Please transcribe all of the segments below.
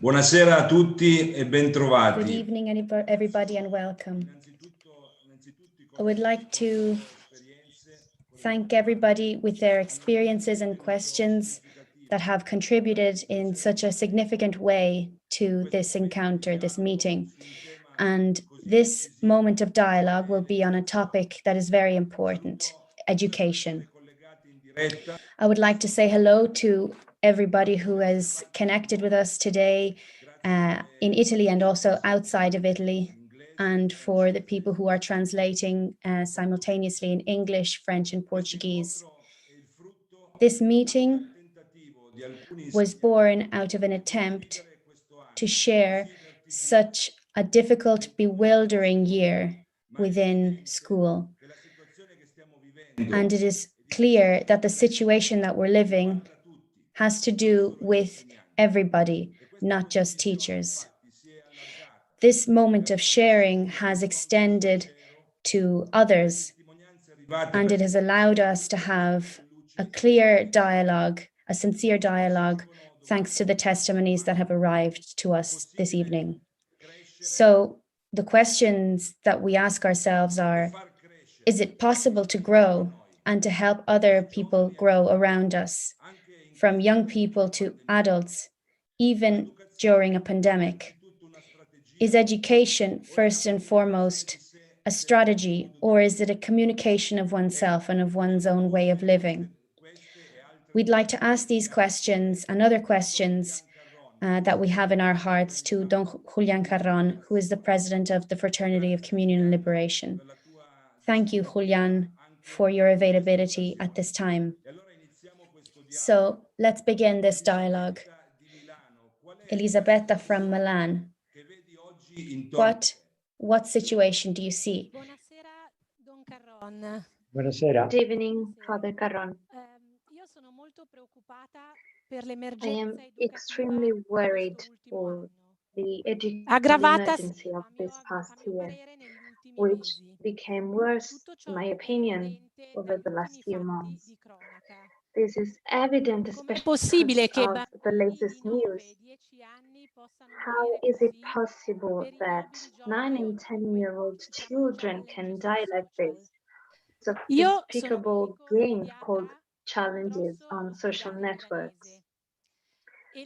Buonasera a tutti e Good bentrovati. evening, everybody, and welcome. I would like to thank everybody with their experiences and questions that have contributed in such a significant way to this encounter, this meeting. And this moment of dialogue will be on a topic that is very important, education. I would like to say hello to everybody who has connected with us today in Italy and also outside of Italy, and for the people who are translating simultaneously in English, French, and Portuguese. This meeting was born out of an attempt to share such a difficult, bewildering year within school. And it is clear that the situation that we're living has to do with everybody, not just teachers. This moment of sharing has extended to others, and it has allowed us to have a clear dialogue, a sincere dialogue, thanks to the testimonies that have arrived to us this evening. So the questions that we ask ourselves are, is it possible to grow and to help other people grow around us, from young people to adults, even during a pandemic? Is education first and foremost a strategy, or is it a communication of oneself and of one's own way of living? We'd like to ask these questions and other questions that we have in our hearts to Don Julian Carron, who is the president of the Fraternity of Communion and Liberation. Thank you, Julian, for your availability at this time. So let's begin this dialogue. Elisabetta from Milan, what situation do you see? Buonasera. Good evening, Father Carron. I am extremely worried for the educational emergency of this past year, which became worse, in my opinion, over the last few months. This is evident, especially because of the latest news. How is it possible that 9 and 10-year-old children can die like this? It's a despicable game called challenges on social networks.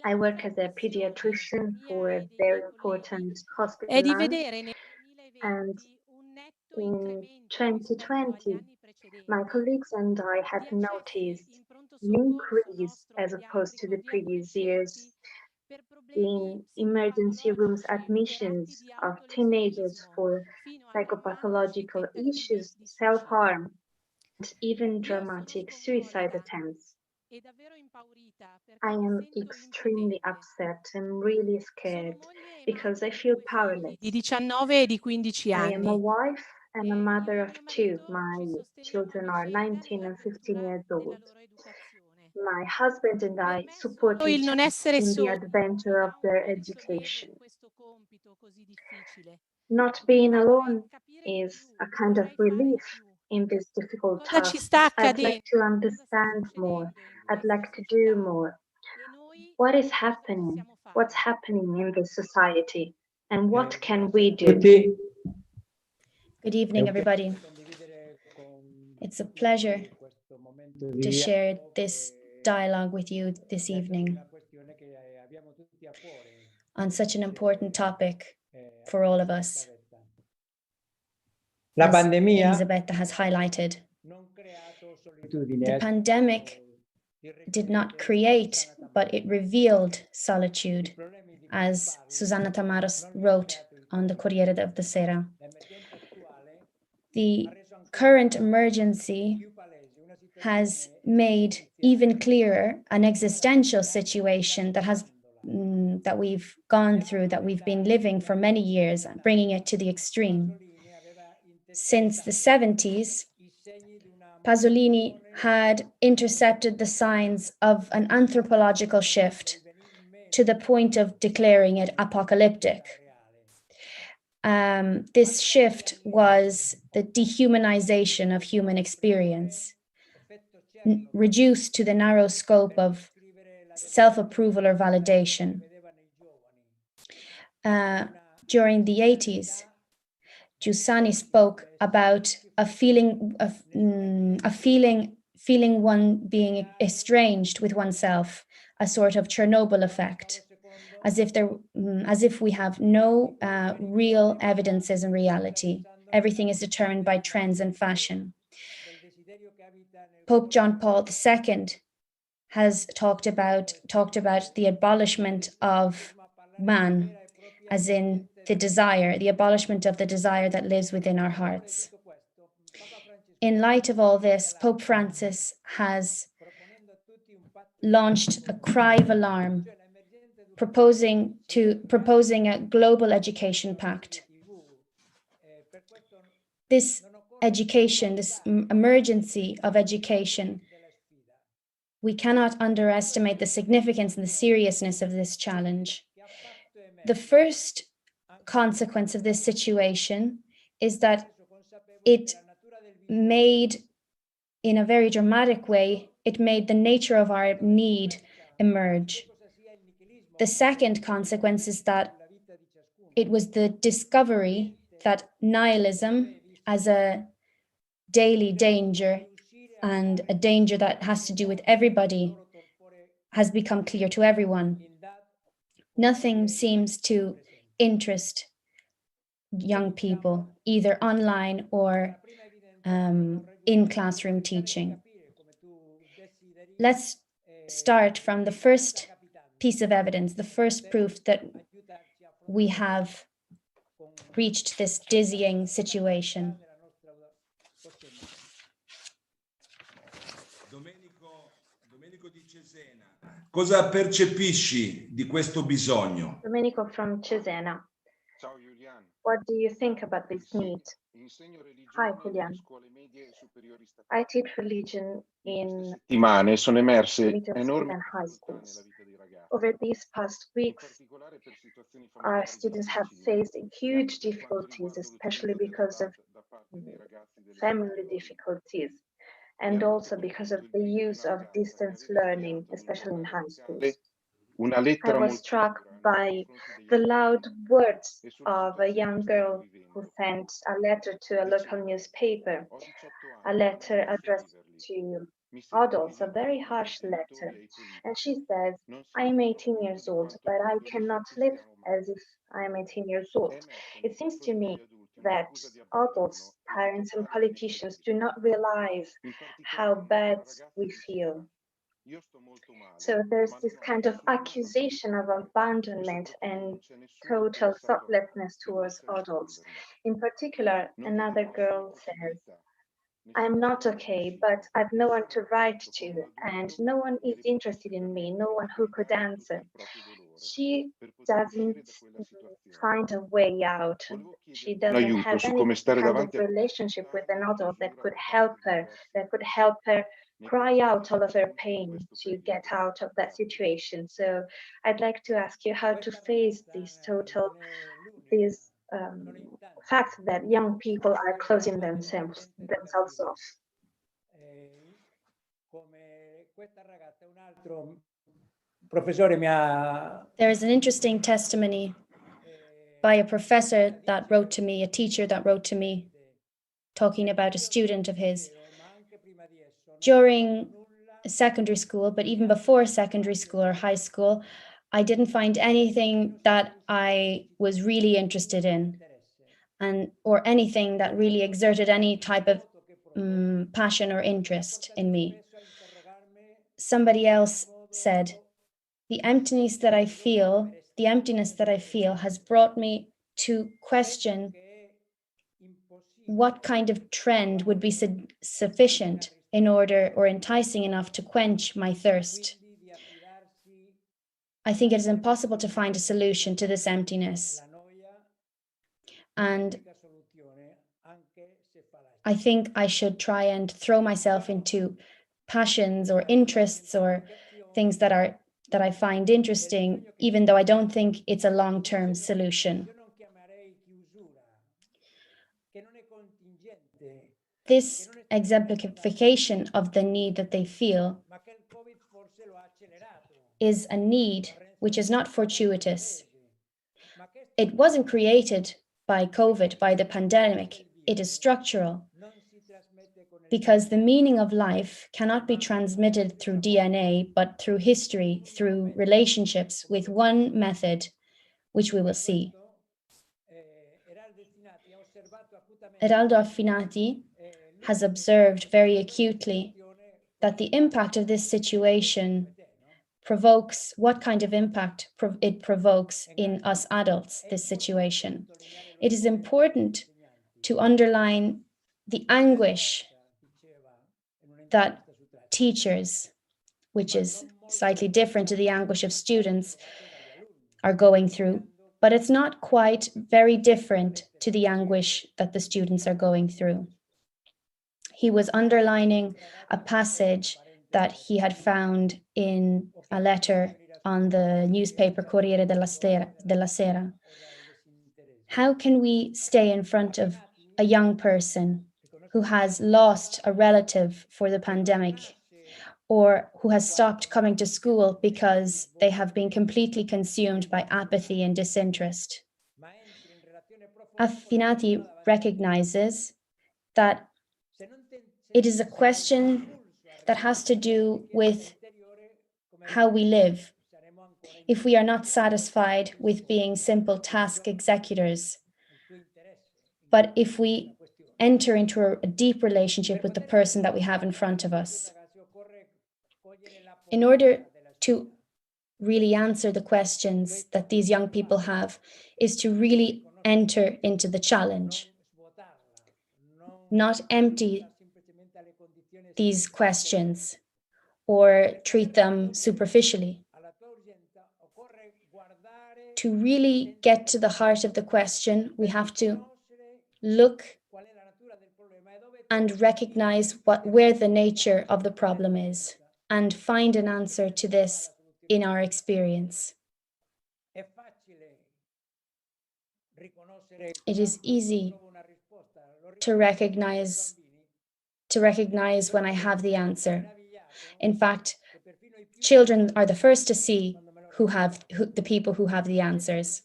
I work as a pediatrician for a very important hospital, and in 2020, my colleagues and I had noticed an increase as opposed to the previous years in emergency rooms admissions of teenagers for psychopathological issues, self-harm, and even dramatic suicide attempts. I am extremely upset and really scared because I feel powerless. I am a wife and a mother of two. My children are 19 and 15 years old. My husband and I support each other in the adventure of their education. Not being alone is a kind of relief in this difficult task. I'd like to understand more. I'd like to do more. What is happening? What's happening in this society? And what can we do? Good evening, everybody. It's a pleasure to share this dialogue with you this evening on such an important topic for all of us. La As pandemia Elisabetta has highlighted, the pandemic did not create, but it revealed solitude, as Susanna Tamaros wrote on the Corriere della Sera. The current emergency has made even clearer an existential situation that we've gone through, that we've been living for many years, bringing it to the extreme. Since the 70s, Pasolini had intercepted the signs of an anthropological shift to the point of declaring it apocalyptic. This shift was the dehumanization of human experience, reduced to the narrow scope of self-approval or validation. during the 80s. Giussani spoke about feeling one being estranged with oneself, a sort of Chernobyl effect, as if we have no real evidences in reality. Everything is determined by trends and fashion. Pope John Paul II has talked about the abolishment of man, as in the abolishment of the desire that lives within our hearts. In light of all this, Pope Francis has launched a cry of alarm, proposing a global education pact. This emergency of education, we cannot underestimate the significance and the seriousness of this challenge. The first consequence of this situation is that it made, in a very dramatic way, it made the nature of our need emerge. The second consequence is that it was the discovery that nihilism, as a daily danger and a danger that has to do with everybody, has become clear to everyone. Nothing seems to interest young people, either online or in classroom teaching. Let's start from the first piece of evidence, the first proof that we have reached this dizzying situation. Domenico di Cesena, cosa percepisci di questo bisogno? Domenico from Cesena. What do you think about this need? Hi, Julian. I teach religion in middle school and high schools. Over these past weeks, our students have faced huge difficulties, especially because of family difficulties, and also because of the use of distance learning, especially in high schools. I was struck by the loud words of a young girl who sent a letter to a local newspaper, a letter addressed to adults, a very harsh letter. And she says, I'm 18 years old, but I cannot live as if I'm 18 years old. It seems to me that adults, parents, and politicians do not realize how bad we feel. So there's this kind of accusation of abandonment and total thoughtlessness towards adults. In particular, another girl says, I'm not okay, but I've no one to write to, and no one is interested in me, no one who could answer. She doesn't find a way out. She doesn't have any kind of relationship with an adult that could help her, cry out all of her pain to get out of that situation. So I'd like to ask you how to face this fact that young people are closing themselves off. There is an interesting testimony by a professor that wrote to me, a teacher that wrote to me, talking about a student of his. During secondary school, but even before secondary school or high school, I didn't find anything that I was really interested in, or anything that really exerted any type of passion or interest in me. Somebody else said, the emptiness that I feel has brought me to question what kind of trend would be sufficient in order, or enticing enough to quench my thirst. I think it is impossible to find a solution to this emptiness. And I think I should try and throw myself into passions or interests or things that I find interesting, even though I don't think it's a long-term solution. This exemplification of the need that they feel is a need which is not fortuitous, it wasn't created by COVID, by the pandemic. It is structural, because the meaning of life cannot be transmitted through DNA, but through history, through relationships, with one method, which we will see. Eraldo Affinati has observed very acutely that the impact of this situation provokes, what kind of impact it provokes in us adults, this situation. It is important to underline the anguish that teachers, which is slightly different to the anguish of students, are going through, but it's not quite very different to the anguish that the students are going through. He was underlining a passage that he had found in a letter on the newspaper Corriere della Sera. How can we stay in front of a young person who has lost a relative for the pandemic, or who has stopped coming to school because they have been completely consumed by apathy and disinterest? Affinati recognizes that it is a question that has to do with how we live. If we are not satisfied with being simple task executors, but if we enter into a deep relationship with the person that we have in front of us. In order to really answer the questions that these young people have, is to really enter into the challenge, not empty these questions or treat them superficially. To really get to the heart of the question, we have to look and recognize where the nature of the problem is, and find an answer to this in our experience. It is easy to recognize when I have the answer. In fact, children are the first to see the people who have the answers.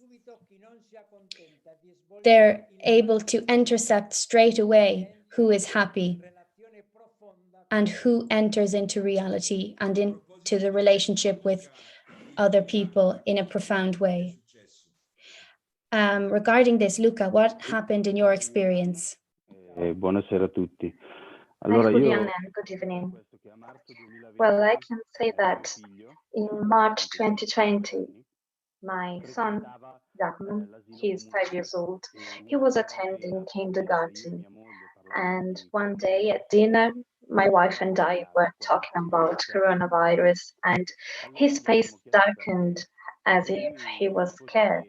They're able to intercept straight away who is happy and who enters into reality and into the relationship with other people in a profound way. Regarding this, Luca, what happened in your experience? Buonasera a tutti. Hi, Julian, and good evening. Well, I can say that in March 2020, my son, Giacomo, he's 5 years old, he was attending kindergarten. And one day at dinner, my wife and I were talking about coronavirus, and his face darkened as if he was scared.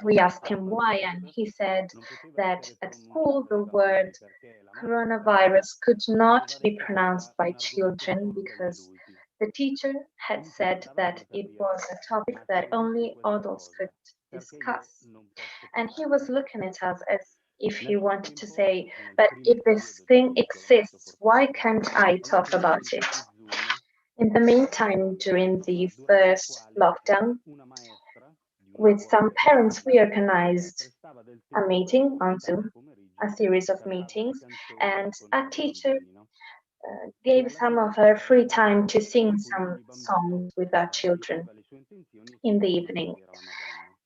We asked him why, and he said that at school the word coronavirus could not be pronounced by children because the teacher had said that it was a topic that only adults could discuss. And he was looking at us as if he wanted to say, but if this thing exists, why can't I talk about it? In the meantime, during the first lockdown, with some parents, we organized a meeting on Zoom, a series of meetings, and a teacher gave some of her free time to sing some songs with our children in the evening.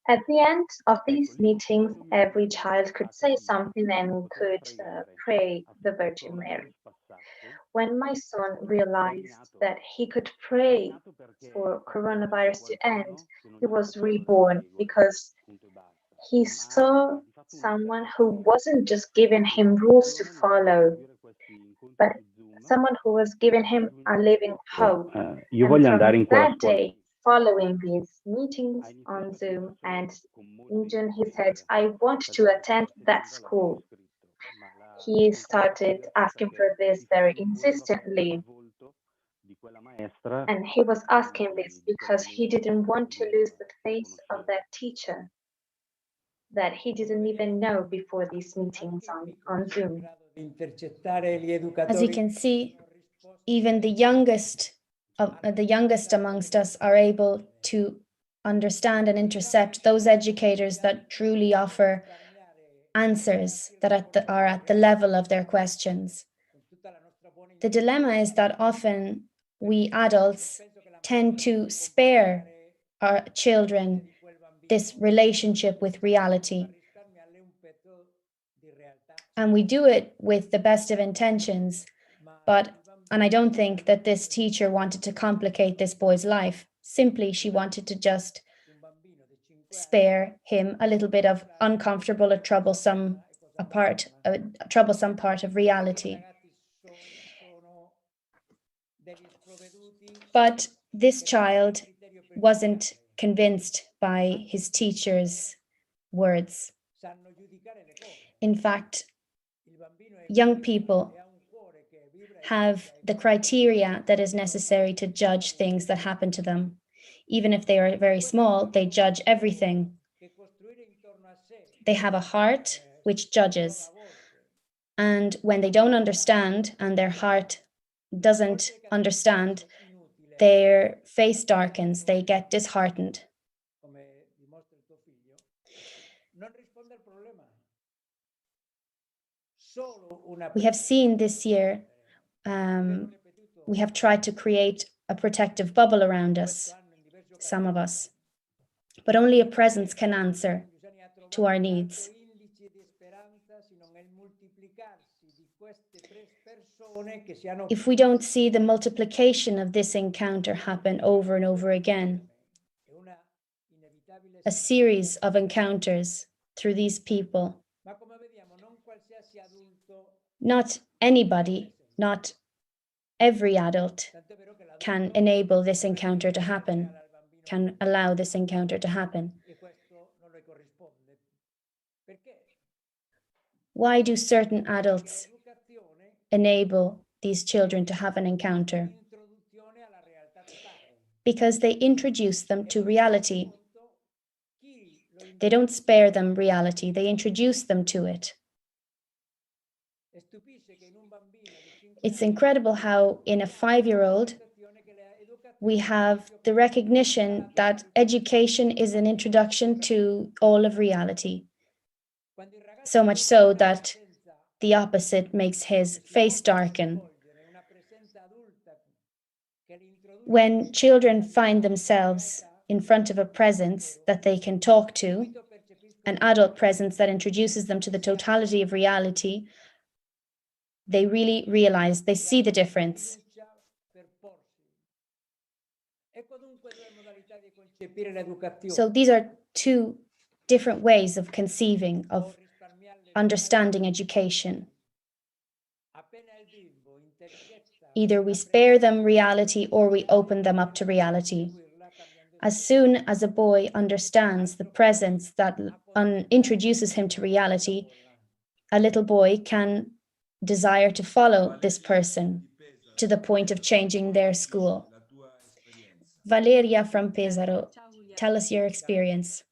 At the end of these meetings, every child could say something and could pray the Virgin Mary. When my son realized that he could pray for coronavirus to end, he was reborn because he saw someone who wasn't just giving him rules to follow, but someone who was giving him a living hope. And from that day, following these meetings on Zoom, and in June he said, I want to attend that school. He started asking for this very insistently. And he was asking this because he didn't want to lose the face of that teacher that he didn't even know before these meetings on Zoom. As you can see, even the youngest amongst us are able to understand and intercept those educators that truly offer answers that are at the level of their questions. The dilemma is that often we adults tend to spare our children this relationship with reality. And we do it with the best of intentions, and I don't think that this teacher wanted to complicate this boy's life. Simply, she wanted to just spare him a little bit of uncomfortable or troublesome part of reality. But this child wasn't convinced by his teacher's words. In fact, young people have the criteria that is necessary to judge things that happen to them. Even if they are very small, they judge everything. They have a heart which judges. And when they don't understand and their heart doesn't understand, their face darkens, they get disheartened. We have seen this year, we have tried to create a protective bubble around us, some of us, but only a presence can answer to our needs. If we don't see the multiplication of this encounter happen over and over again, a series of encounters through these people, not anybody, not every adult can enable this encounter to happen, can allow this encounter to happen. Why do certain adults enable these children to have an encounter? Because they introduce them to reality. They don't spare them reality, they introduce them to it. It's incredible how in a 5-year-old, we have the recognition that education is an introduction to all of reality. So much so that the opposite makes his face darken. When children find themselves in front of a presence that they can talk to, an adult presence that introduces them to the totality of reality, they really realize, they see the difference. So these are two different ways of conceiving, of understanding education. Either we spare them reality or we open them up to reality. As soon as a boy understands the presence that introduces him to reality, a little boy can desire to follow this person to the point of changing their school. Valeria from Pesaro, tell us your experience.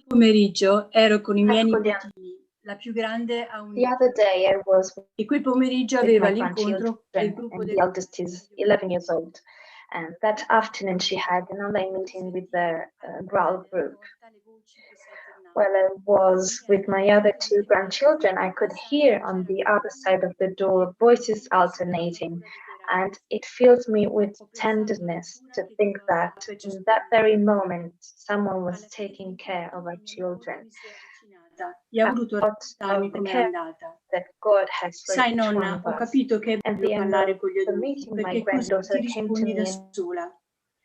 Pomeriggio ero con I miei nipotini. La più grande ha The other day I was e quel pomeriggio with aveva my l'incontro del grandchildren, gruppo and del the eldest is 11 years old. And that afternoon she had an online meeting with the GRAL group. While I was with my other 2 grandchildren, I could hear on the other side of the door voices alternating, and it fills me with tenderness to think that in that very moment someone was taking care of our children. E ha voluto Thought raccontarmi of the com'è care andata. that God has for Sai each one nonna, of ho us. capito che è At the bello end parlare of con gli the adulti, meeting, my perché così granddaughter ti came to rispondi me da and sola.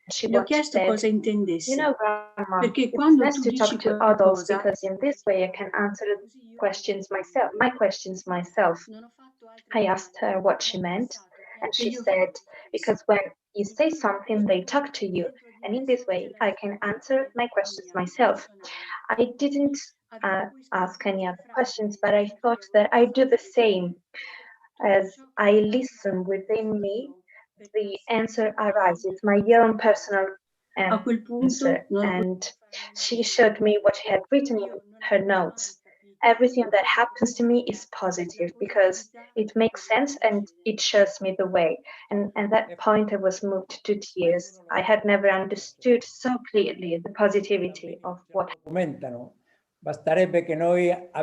she Le ho chiesto said, cosa you intendesse, know, Grandma, perché it's quando best tu to talk dici to adults qualcosa, because in this way I can answer questions myself, my questions myself. non ho fatto altre I asked her domande, what ho she meant, pensato and che she io said, because when you say something, they talk to you, and in this way I can answer my questions myself. I didn't ask any other questions, but I thought that I do the same. As I listen within me, the answer arises, my own personal A quel punto answer, non ho and she showed me what she had written in her notes. everything that happens to me is positive because it makes sense and it shows me the way. And at that point, I was moved to tears. I had never understood so clearly the positivity of what.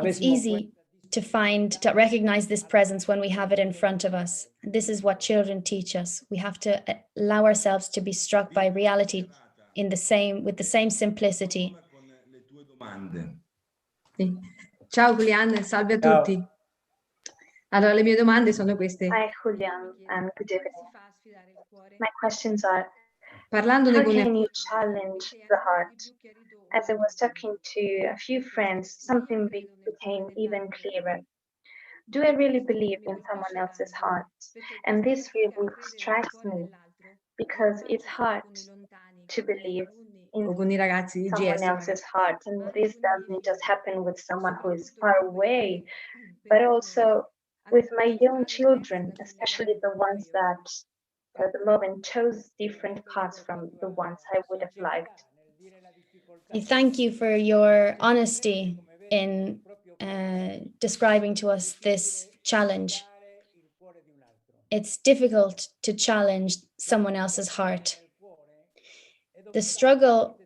It's easy to recognize this presence when we have it in front of us. This is what children teach us. We have to allow ourselves to be struck by reality with the same simplicity. Sì. Ciao Julian, salve a tutti. Allora, le mie domande sono queste. Hi Julian, and good evening. My questions are, Parlandone how con can you challenge the heart? As I was talking to a few friends, something became even clearer. Do I really believe in someone else's heart? And this really strikes me because it's hard to believe in con I ragazzi di someone GS. else's heart. And this doesn't just happen with someone who is far away, but also with my young children, especially the ones that for the moment chose different paths from the ones I would have liked. I thank you for your honesty in describing to us this challenge. It's difficult to challenge someone else's heart. The struggle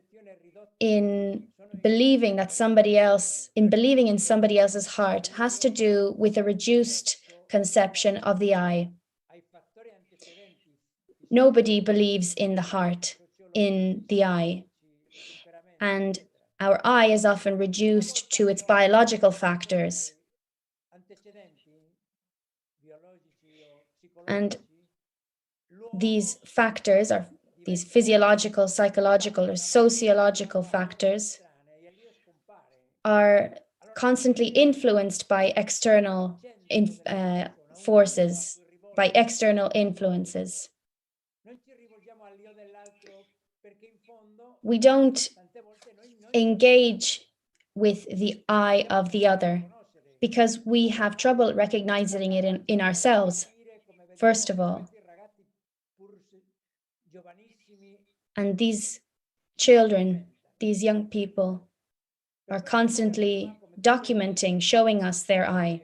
in believing in somebody else's heart has to do with a reduced conception of the I. Nobody believes in the heart, in the I. And our I is often reduced to its biological factors. And these factors are these physiological, psychological, or sociological factors are constantly influenced by external forces, by external influences. We don't engage with the I of the other because we have trouble recognizing it in ourselves, first of all. And these children, these young people, are constantly documenting, showing us their I,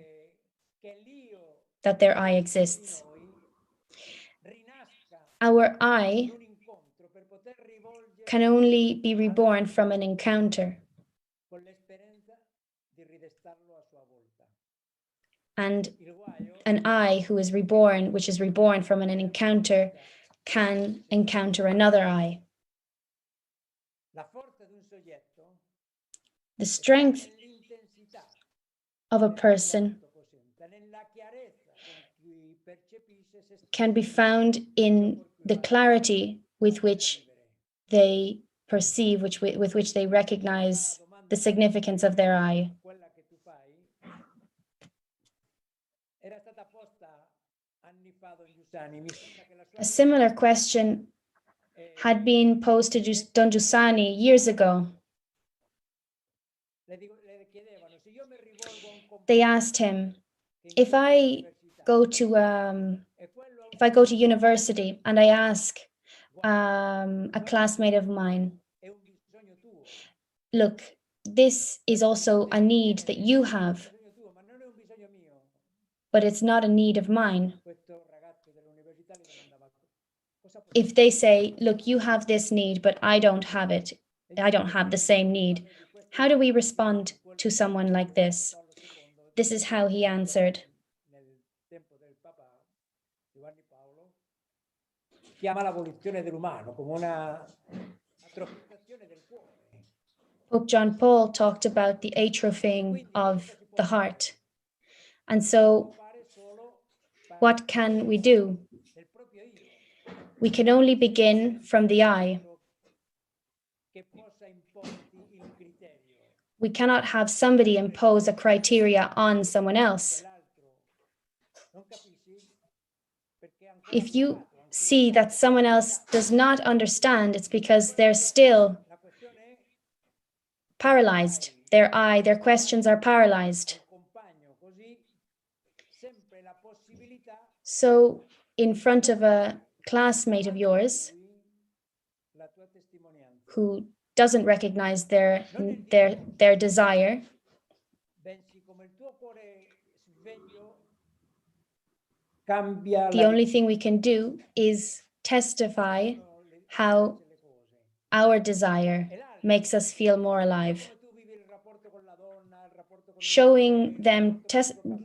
that their I exists. Our I can only be reborn from an encounter. And an I who is reborn, which is reborn from an encounter, can encounter another I. The strength of a person can be found in the clarity with which they perceive, with which they recognize the significance of their I. A similar question had been posed to Don Giussani years ago. They asked him, if I go to university and I ask a classmate of mine, look, this is also a need that you have, but it's not a need of mine. If they say, look, you have this need, but I don't have it, I don't have the same need, how do we respond to someone like this? This is how he answered. Pope John Paul talked about the atrophying of the heart. And so, what can we do? We can only begin from the I. We cannot have somebody impose a criteria on someone else. If you see that someone else does not understand, it's because they're still paralyzed. Their questions are paralyzed. So, in front of a classmate of yours who doesn't recognize their desire, The only thing we can do is testify how our desire makes us feel more alive. Showing them,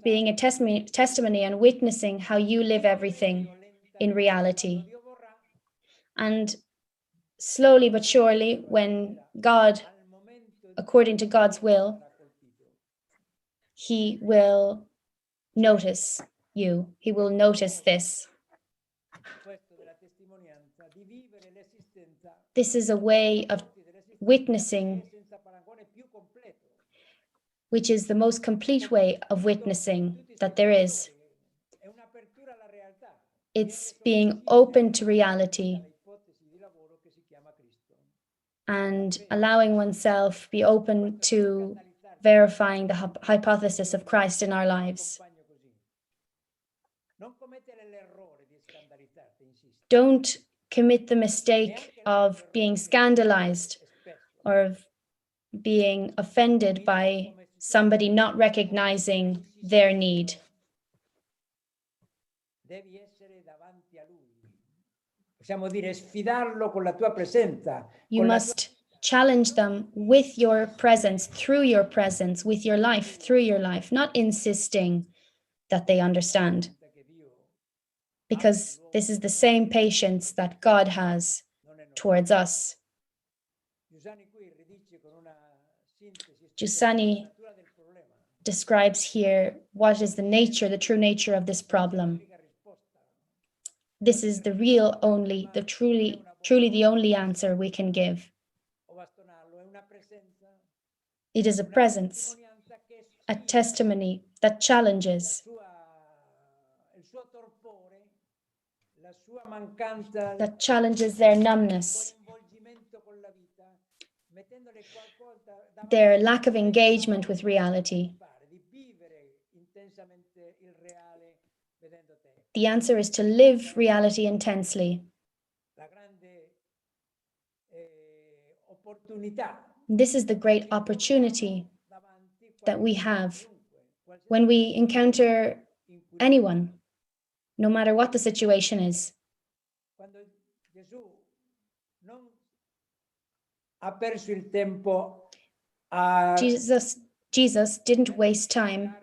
being a testimony and witnessing how you live everything in reality. And slowly but surely, when God, according to God's will, He will notice you. He will notice this. This is a way of witnessing, which is the most complete way of witnessing that there is. It's being open to reality and allowing oneself be open to verifying the hypothesis of Christ in our lives. Don't commit the mistake of being scandalized or of being offended by somebody not recognizing their need. You must challenge them with your presence, through your presence, with your life, through your life, not insisting that they understand. Because this is the same patience that God has towards us. Giussani describes here what is the true nature of this problem. This is truly the only answer we can give. It is a presence, a testimony that challenges, their numbness, their lack of engagement with reality. The answer is to live reality intensely. This is the great opportunity that we have when we encounter anyone, no matter what the situation is. Jesus didn't waste time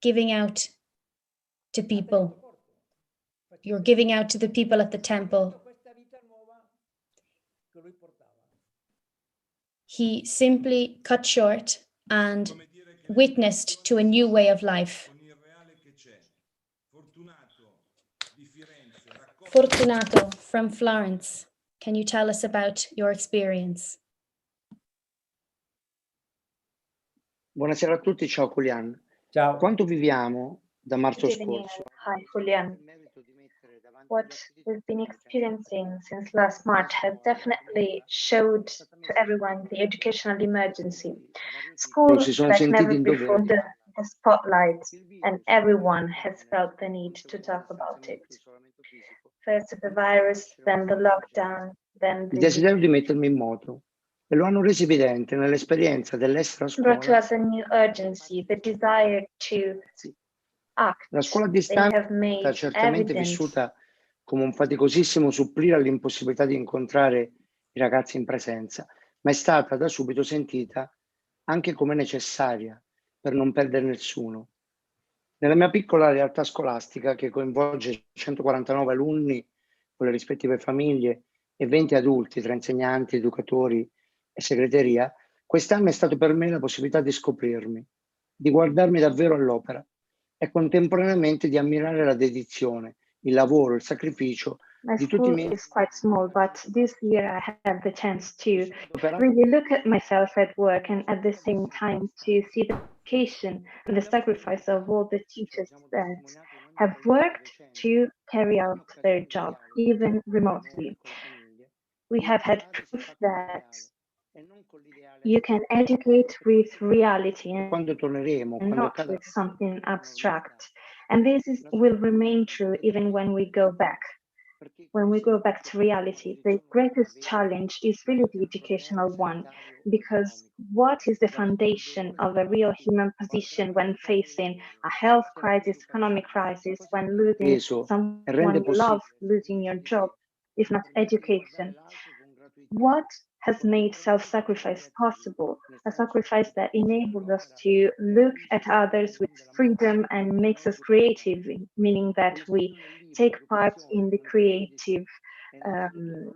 giving out to people. You're giving out to the people at the temple. He simply cut short and witnessed to a new way of life. Fortunato from Florence, can you tell us about your experience? Buonasera a tutti, ciao Julian. Ciao. Quanto viviamo da marzo scorso? Hi, Julian. What we've been experiencing since last March has definitely showed to everyone the educational emergency. Schools like never before the spotlight, and everyone has felt the need to talk about it. First the virus, then the lockdown, then Il desiderio di mettermi in moto. E lo hanno reso evidente nell'esperienza dell'essere a scuola. Brought to us a new urgency, the desire to act. La scuola a distanza è certamente vissuta come un faticosissimo supplire all'impossibilità di incontrare i ragazzi in presenza, ma è stata da subito sentita anche come necessaria per non perdere nessuno. Nella mia piccola realtà scolastica, che coinvolge 149 alunni con le rispettive famiglie e 20 adulti tra insegnanti, educatori e segreteria, quest'anno è stato per me la possibilità di scoprirmi, di guardarmi davvero all'opera e contemporaneamente di ammirare la dedizione, il lavoro, il sacrificio di tutti i miei. My school is quite small, but this year I have the chance to really look at myself at work and at the same time to see the dedication and the sacrifice of all the teachers that have worked to carry out their job, even remotely. We have had proof that you can educate with reality and not with something abstract. And this will remain true even when we go back. when we go back to reality, the greatest challenge is really the educational one, because what is the foundation of a real human position when facing a health crisis, economic crisis, when losing someone you love, losing your job, if not education? What has made self-sacrifice possible? A sacrifice that enables us to look at others with freedom and makes us creative, meaning that we take part in the creative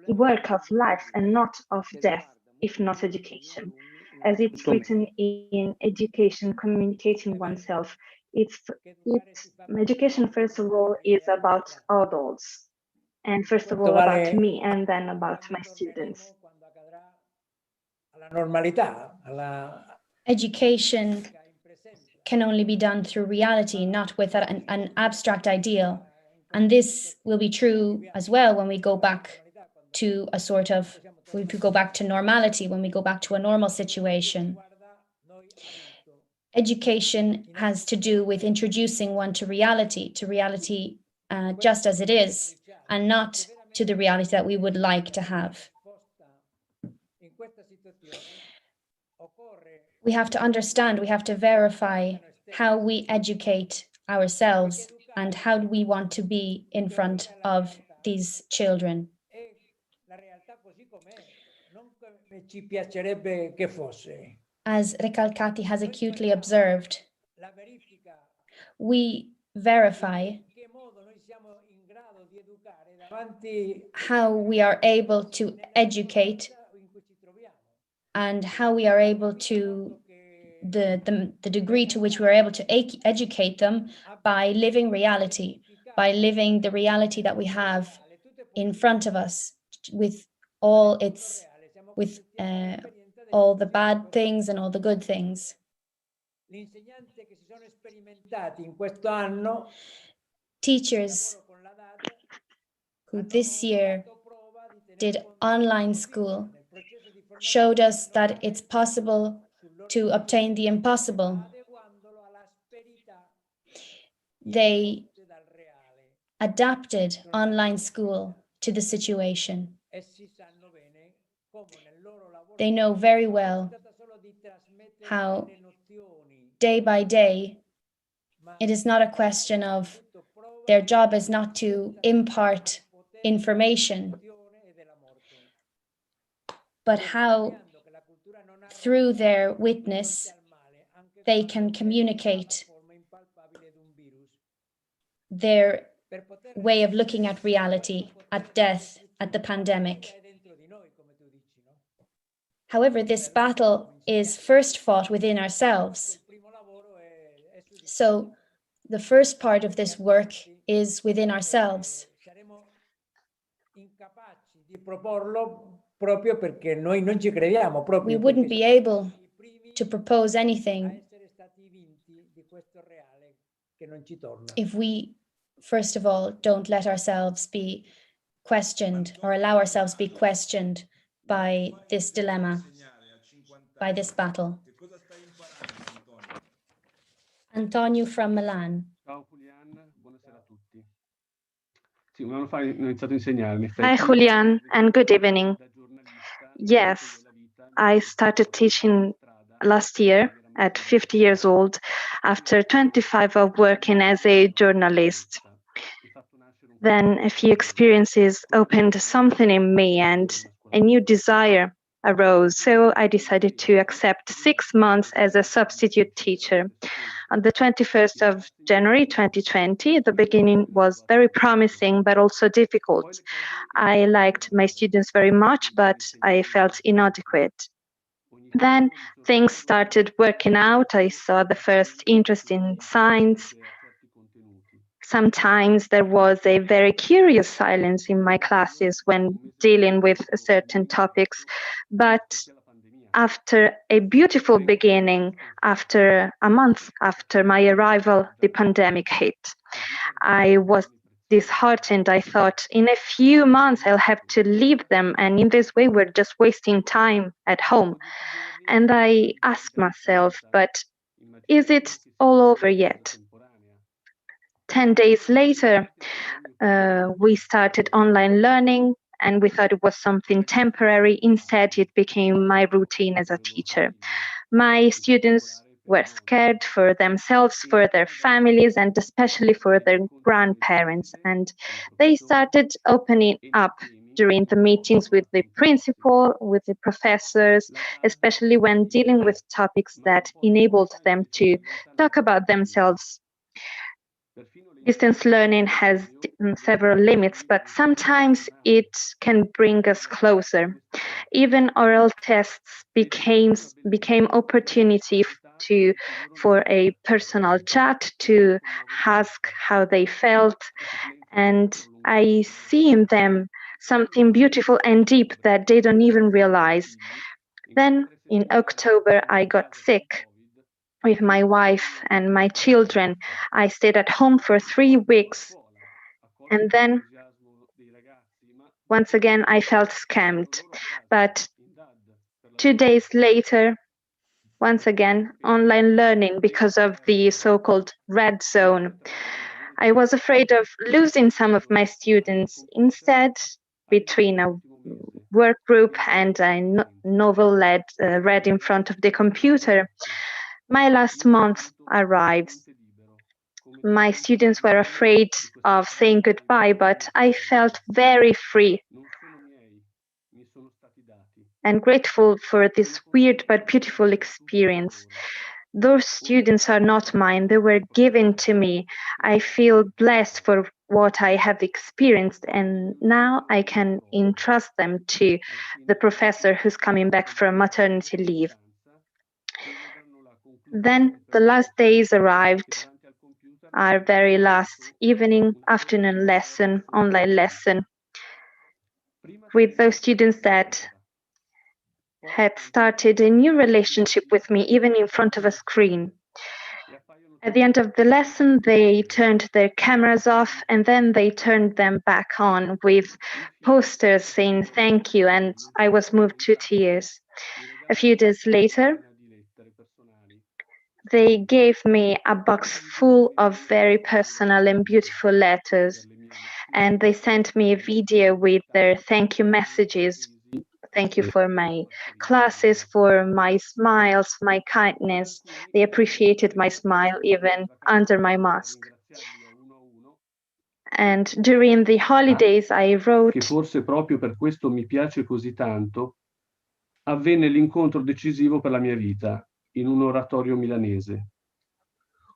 work of life and not of death, if not education. As it's written in Education, Communicating Oneself, education, first of all, is about adults. And first of all, about me, and then about my students. Education can only be done through reality, not with an abstract ideal. And this will be true as well when we go back to we could go back to normality, when we go back to a normal situation. Education has to do with introducing one to reality just as it is, and not to the reality that we would like to have. We have to understand, we have to verify how we educate ourselves and how we want to be in front of these children. As Recalcati has acutely observed, we verify how we are able to educate and how we are able to, the degree to which we are able to educate them by living reality, by living the reality that we have in front of us with all the bad things and all the good things. Teachers who this year did online school showed us that it's possible to obtain the impossible. They adapted online school to the situation. They know very well how day by day, it is not a question of, their job is not to impart information, but how through their witness they can communicate their way of looking at reality, at death, at the pandemic. However, this battle is first fought within ourselves. So the first part of this work is within ourselves. We wouldn't be able to propose anything if we, first of all, don't let ourselves be questioned or allow ourselves be questioned by this dilemma, by this battle. Antonio from Milan. Ciao Julian, buonasera a tutti. Sì, un anno fa ho iniziato a insegnare, in effetti. Hi Julian, and good evening. Yes, I started teaching last year at 50 years old after 25 of working as a journalist. Then a few experiences opened something in me and a new desire arose. So I decided to accept 6 months as a substitute teacher. On the 21st of January 2020, the beginning was very promising, but also difficult. I liked my students very much, but I felt inadequate. Then things started working out. I saw the first interesting signs. Sometimes there was a very curious silence in my classes when dealing with certain topics, but after a beautiful beginning, after a month after my arrival, the pandemic hit. I was disheartened. I thought, in a few months, I'll have to leave them, and in this way, we're just wasting time at home. And I asked myself, but is it all over yet? 10 days later, we started online learning, and we thought it was something temporary. Instead, it became my routine as a teacher. My students were scared for themselves, for their families, and especially for their grandparents. And they started opening up during the meetings with the principal, with the professors, especially when dealing with topics that enabled them to talk about themselves. Distance learning has several limits, but sometimes it can bring us closer. Even oral tests became opportunity for a personal chat, to ask how they felt, and I see in them something beautiful and deep that they don't even realize. Then in October, I got sick with my wife and my children. I stayed at home for 3 weeks, and then once again I felt scammed. But 2 days later, once again, online learning because of the so-called red zone. I was afraid of losing some of my students. Instead, between a work group and a novel read in front of the computer, my last month arrived. My students were afraid of saying goodbye, but I felt very free and grateful for this weird but beautiful experience. Those students are not mine, they were given to me. I feel blessed for what I have experienced, and now I can entrust them to the professor who's coming back from maternity leave. Then the last days arrived, our very last afternoon lesson, online lesson, with those students that had started a new relationship with me, even in front of a screen. At the end of the lesson, they turned their cameras off, and then they turned them back on with posters saying thank you, and I was moved to tears. A few days later, they gave me a box full of very personal and beautiful letters, and they sent me a video with their thank you messages. Thank you for my classes, for my smiles, my kindness. They appreciated my smile even under my mask. And during the holidays I wrote, che forse proprio per questo mi piace così tanto, avvenne l'incontro decisivo per la mia vita in un oratorio milanese.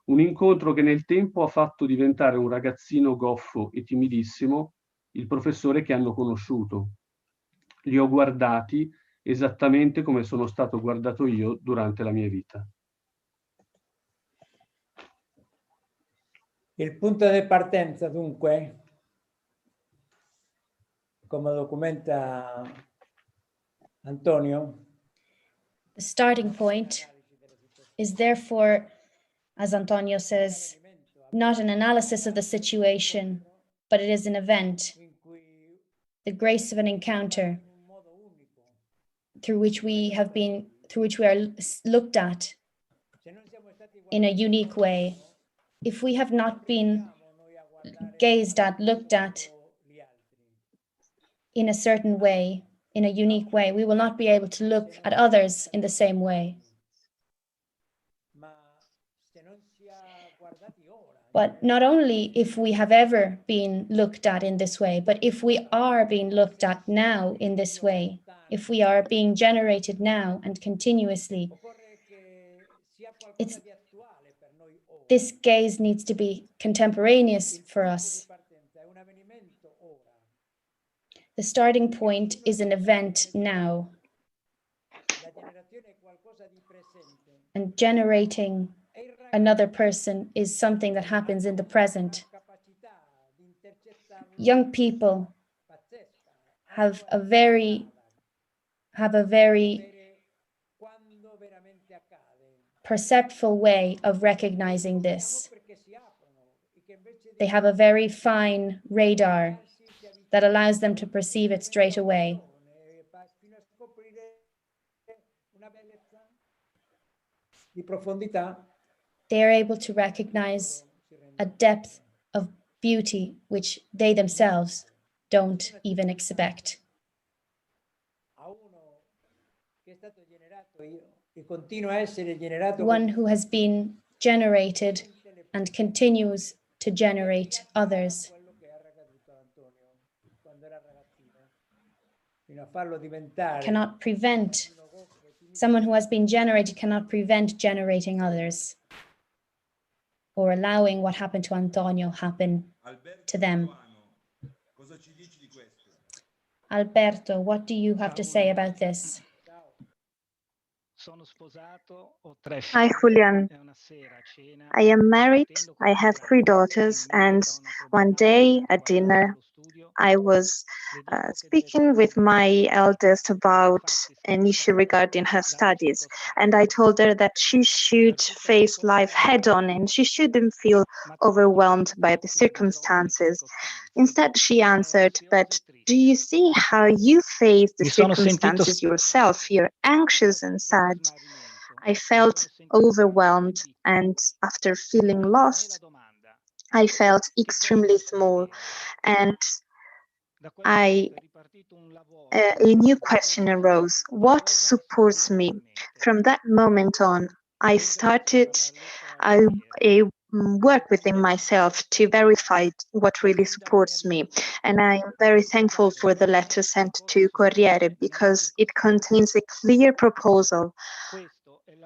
Un incontro che nel tempo ha fatto diventare un ragazzino goffo e timidissimo il professore che hanno conosciuto. Li ho guardati esattamente come sono stato guardato io durante la mia vita. Il punto di partenza, dunque, come documenta Antonio, the starting point is therefore, as Antonio says, not an analysis of the situation, but it is an event, the grace of an encounter through which we are looked at in a unique way. If we have not been gazed at, looked at in a certain way, in a unique way, we will not be able to look at others in the same way. But not only if we have ever been looked at in this way, but if we are being looked at now in this way, if we are being generated now and continuously, this gaze needs to be contemporaneous for us. The starting point is an event now. And generating another person is something that happens in the present. Young people have a very perceptual way of recognizing this. They have a very fine radar that allows them to perceive it straight away. They are able to recognize a depth of beauty which they themselves don't even expect. One who has been generated and continues to generate others. Cannot prevent, someone who has been generated cannot prevent generating others or allowing what happened to Antonio happen to them. Alberto, what do you have to say about this? Hi, Julian. I am married. I have 3 daughters, and one day at dinner, I was speaking with my eldest about an issue regarding her studies, and I told her that she should face life head-on and she shouldn't feel overwhelmed by the circumstances. Instead, she answered, "But do you see how you face the circumstances yourself? You're anxious and sad." I felt overwhelmed, and after feeling lost, I felt extremely small, and a new question arose: what supports me? From that moment on, I started a work within myself to verify what really supports me. And I'm very thankful for the letter sent to Corriere, because it contains a clear proposal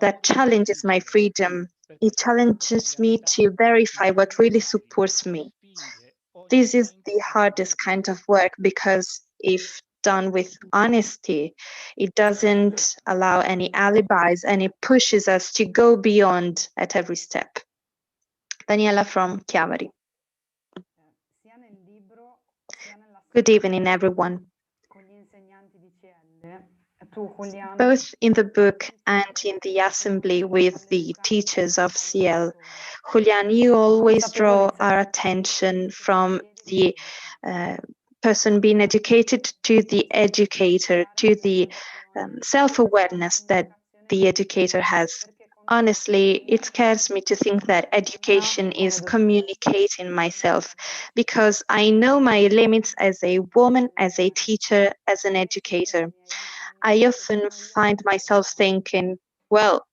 that challenges my freedom. It challenges me to verify what really supports me. This is the hardest kind of work, because if done with honesty, it doesn't allow any alibis, and it pushes us to go beyond at every step. Daniela from Chiavari. Good evening, everyone. Both in the book and in the assembly with the teachers of CL, Julian, you always draw our attention from the person being educated to the educator, to the self-awareness that the educator has. Honestly, it scares me to think that education is communicating myself, because I know my limits as a woman, as a teacher, as an educator. I often find myself thinking, well,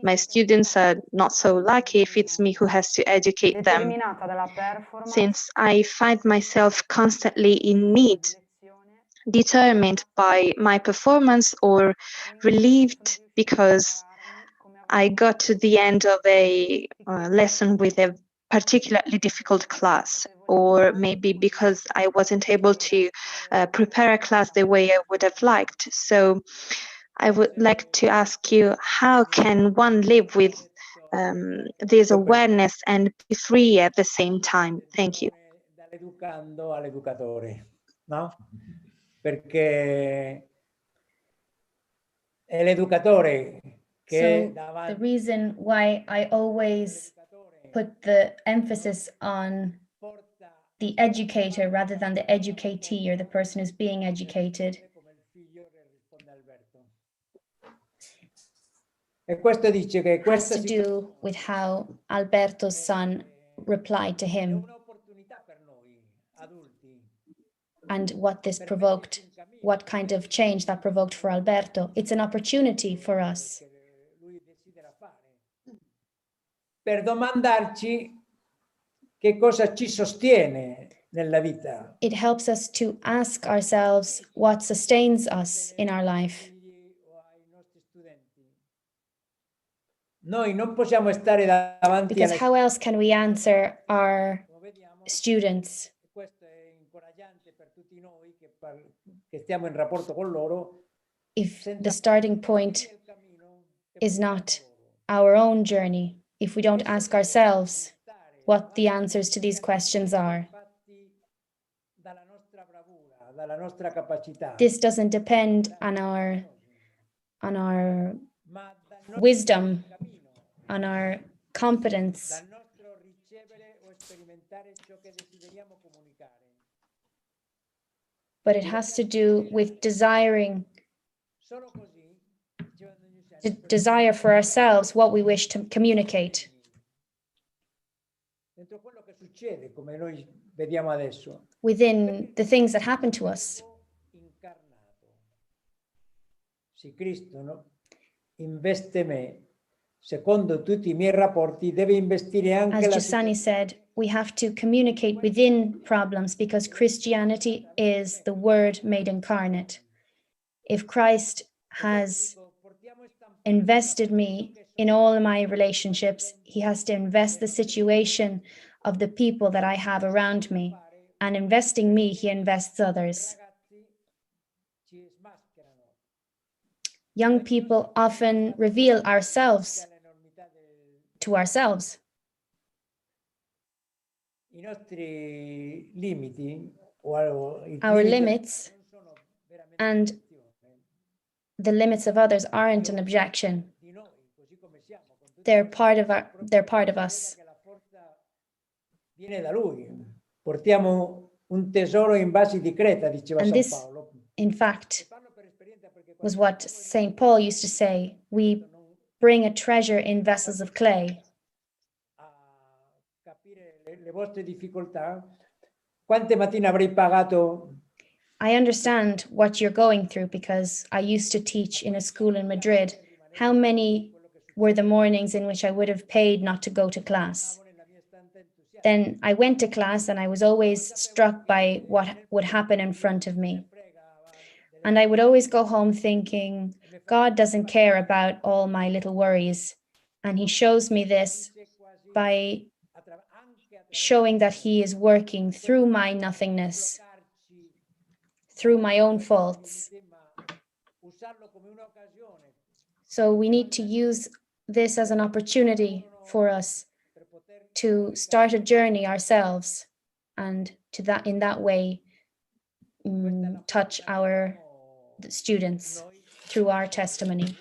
my students are not so lucky if it's me who has to educate them, since I find myself constantly in need, determined by my performance, or relieved because I got to the end of a lesson with a particularly difficult class, or maybe because I wasn't able to prepare a class the way I would have liked. So I would like to ask you, how can one live with this awareness and be free at the same time? Thank you. Dall'educando all'educatore, no? Perché è l'educatore che So the reason why I always put the emphasis on the educator rather than the educatee, or the person who's being educated, has to do with how Alberto's son replied to him and what this provoked, what kind of change that provoked for Alberto. It's an opportunity for us per domandarci che cosa ci sostiene nella vita. It helps us to ask ourselves what sustains us in our life. Noi non possiamo stare davanti Because how else can we answer our students? If the starting point is not our own journey, if we don't ask ourselves what the answers to these questions are. This doesn't depend on our wisdom, on our competence, but it has to do with desiring, to desire for ourselves what we wish to communicate. within the things that happen to us. Se Cristo, no, investe me, secondo tutti i miei rapporti, deve investire anche As Giussani said, we have to communicate within problems because Christianity is the Word made incarnate. If Christ has invested me in all of my relationships, he has to invest the situation of the people that I have around me. And investing me, he invests others. Young people often reveal ourselves to ourselves. Our limits and the limits of others aren't an objection. They're part of us. And this, in fact, was what St. Paul used to say. We bring a treasure in vessels of clay. I understand what you're going through because I used to teach in a school in Madrid. How many were the mornings in which I would have paid not to go to class? Then I went to class and I was always struck by what would happen in front of me. And I would always go home thinking, God doesn't care about all my little worries. And he shows me this by showing that he is working through my nothingness, through my own faults. So we need to use this as an opportunity for us to start a journey ourselves and in that way touch our students through our testimony.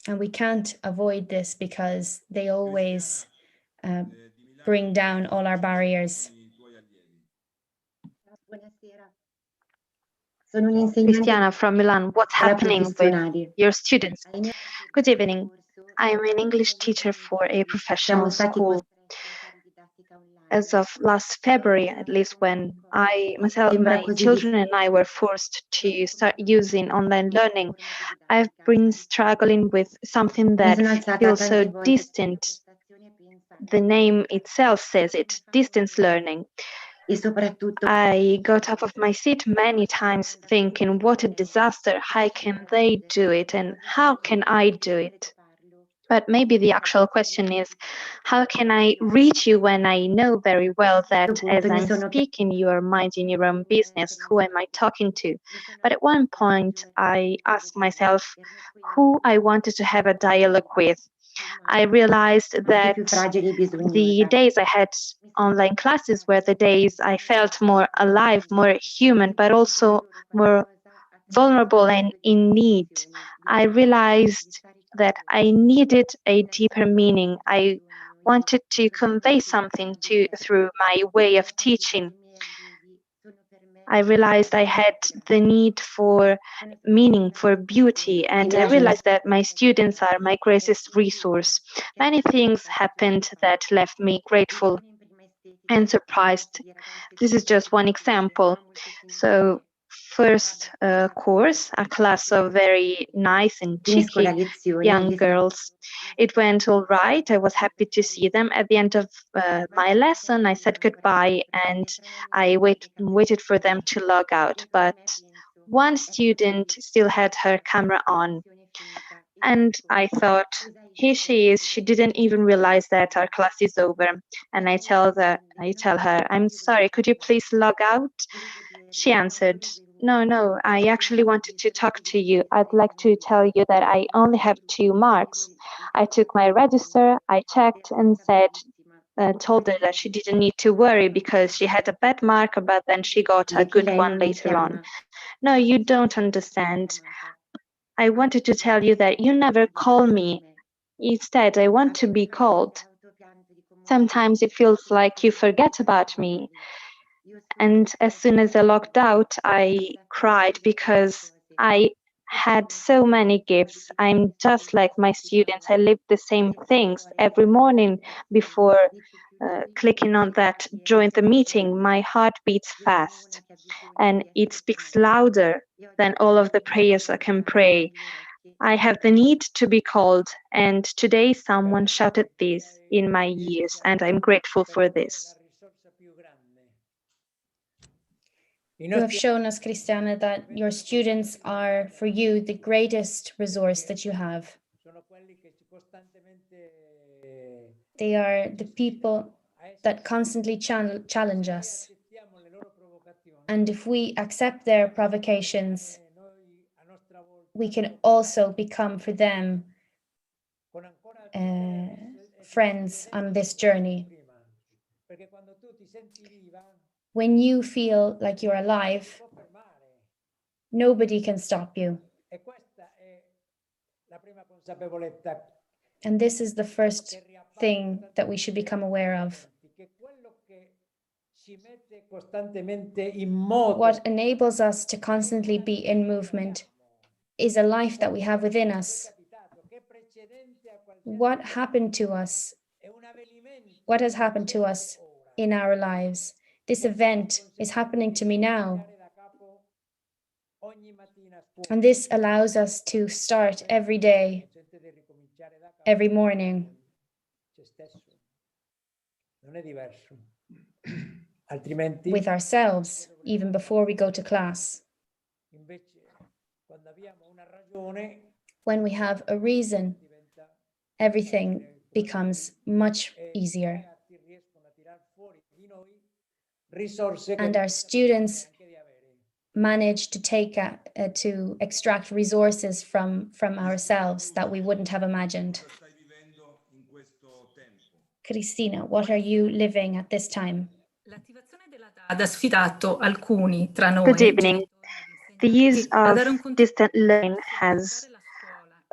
And we can't avoid this because they always bring down all our barriers. Cristiana from Milan, what's happening with your students? Good evening. I'm an English teacher for a professional school. As of last February, at least when my children and I were forced to start using online learning, I've been struggling with something that feels so distant. The name itself says it, distance learning. I got up of my seat many times thinking, what a disaster, how can they do it and how can I do it? But maybe the actual question is, how can I reach you when I know very well that as I'm speaking, you are minding your own business? Who am I talking to? But at one point, I asked myself who I wanted to have a dialogue with. I realized that the days I had online classes were the days I felt more alive, more human, but also more vulnerable and in need. I realized that I needed a deeper meaning. I wanted to convey something through my way of teaching. I realized I had the need for meaning, for beauty, and I realized that my students are my greatest resource. Many things happened that left me grateful and surprised. This is just one example. So, first course, a class of very nice and cheeky young girls. It went all right. I was happy to see them. At the end of my lesson, I said goodbye and I waited for them to log out. But one student still had her camera on. And I thought, here she is. She didn't even realize that our class is over. And I tell her, I'm sorry, could you please log out? She answered, no, I actually wanted to talk to you. I'd like to tell you that I only have 2 marks. I took my register, I checked and told her that she didn't need to worry because she had a bad mark, but then she got a good one later on. No, you don't understand. I wanted to tell you that you never call me. Instead, I want to be called. Sometimes it feels like you forget about me. And as soon as I logged out, I cried because I had so many gifts. I'm just like my students. I live the same things every morning before clicking on that join the meeting. My heart beats fast and it speaks louder than all of the prayers I can pray. I have the need to be called, and today someone shouted this in my ears, and I'm grateful for this. You have shown us, Cristiana, that your students are, for you, the greatest resource that you have. They are the people that constantly challenge us. And if we accept their provocations, we can also become for them friends on this journey. When you feel like you're alive, nobody can stop you. And this is the first thing that we should become aware of. What enables us to constantly be in movement is a life that we have within us. What happened to us? What has happened to us in our lives? This event is happening to me now. And this allows us to start every day, every morning. With ourselves, even before we go to class. When we have a reason, everything becomes much easier. And our students manage to to extract resources from ourselves that we wouldn't have imagined. Cristina, what are you living at this time? Good evening. The use of distant learning has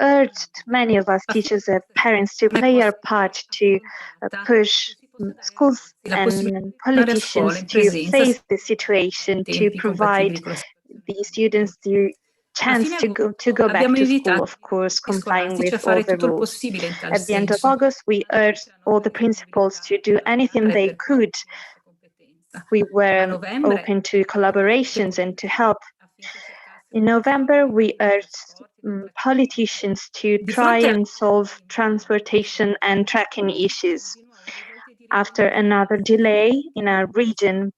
urged many of us teachers and parents to play our part to push schools and politicians to face the situation, to provide the students the chance to go back to school, of course, complying with all the rules. At the end of August, we urged all the principals to do anything they could. We were open to collaborations and to help. In November, we urged politicians to try and solve transportation and tracking issues. After another delay in our region,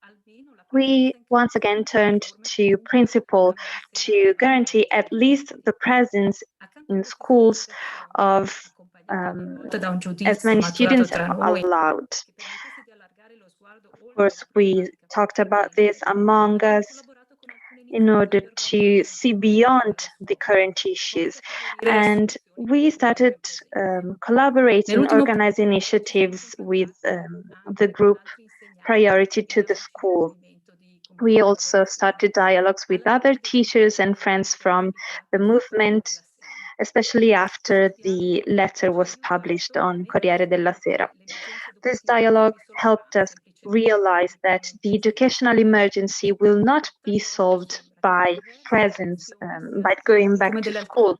we once again turned to principal to guarantee at least the presence in schools of as many students as allowed. Of course, we talked about this among us in order to see beyond the current issues. And we started collaborating, organizing initiatives with the group Priority to the School. We also started dialogues with other teachers and friends from the movement, especially after the letter was published on Corriere della Sera. This dialogue helped us realize that the educational emergency will not be solved by presence, by going back to school.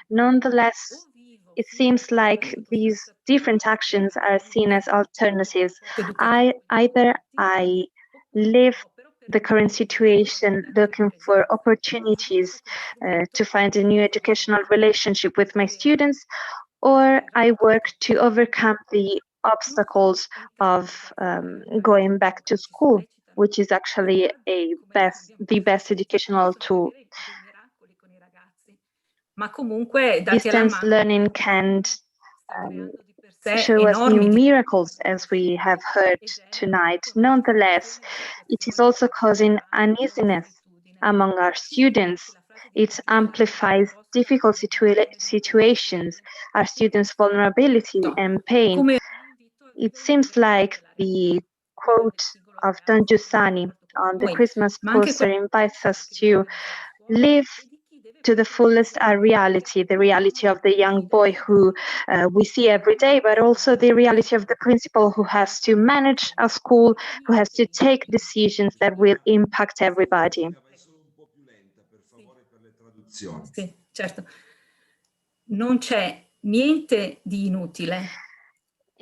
Nonetheless, it seems like these different actions are seen as alternatives. Either I live the current situation looking for opportunities to find a new educational relationship with my students, or I work to overcome the obstacles of going back to school, which is actually the best educational tool. Distance learning can show us new miracles, as we have heard tonight. Nonetheless, it is also causing uneasiness among our students. It amplifies difficult situations, our students' vulnerability and pain. It seems like the quote of Don Giussani on the Christmas poster invites us to live to the fullest our reality, the reality of the young boy who we see every day, but also the reality of the principal who has to manage a school, who has to take decisions that will impact everybody. certo, non c'è niente di inutile.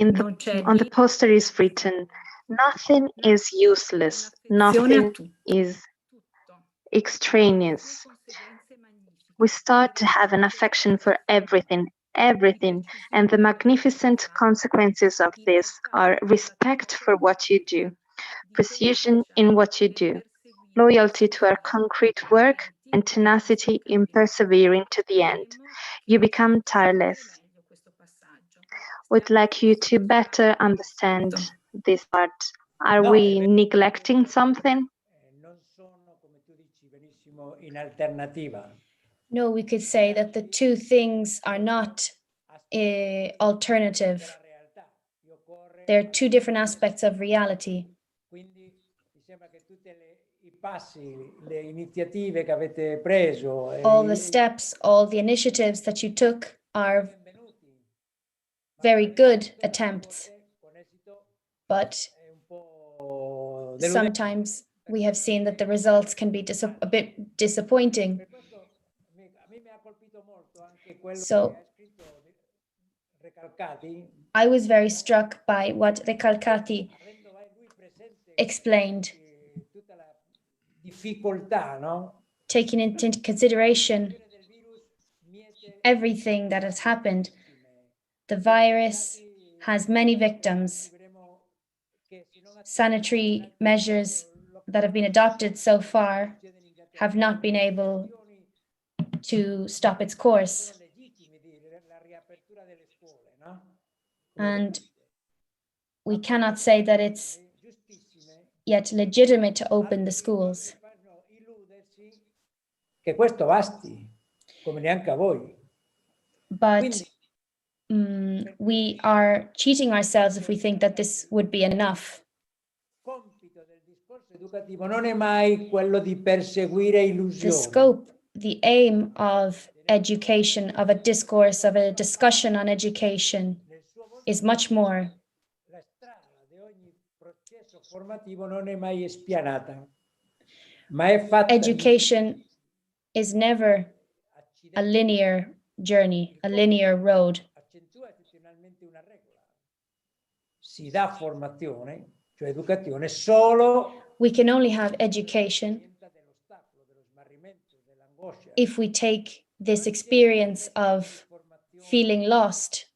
On the poster is written, nothing is useless, nothing is extraneous. We start to have an affection for everything, and the magnificent consequences of this are respect for what you do, precision in what you do, loyalty to our concrete work, and tenacity in persevering to the end. You become tireless. Would like you to better understand this part. Are we neglecting something? No, we could say that the two things are not alternative. They're two different aspects of reality. All the steps, all the initiatives that you took are very good attempts, but sometimes we have seen that the results can be a bit disappointing. So I was very struck by what Recalcati explained, taking into consideration everything that has happened. The virus has many victims. Sanitary measures that have been adopted so far have not been able to stop its course. And we cannot say that it's yet legitimate to open the schools. But we are cheating ourselves if we think that this would be enough. The scope, the aim of education, of a discourse, of a discussion on education is much more. Education is never a linear journey, a linear road. We can only have education if we take this experience of feeling lost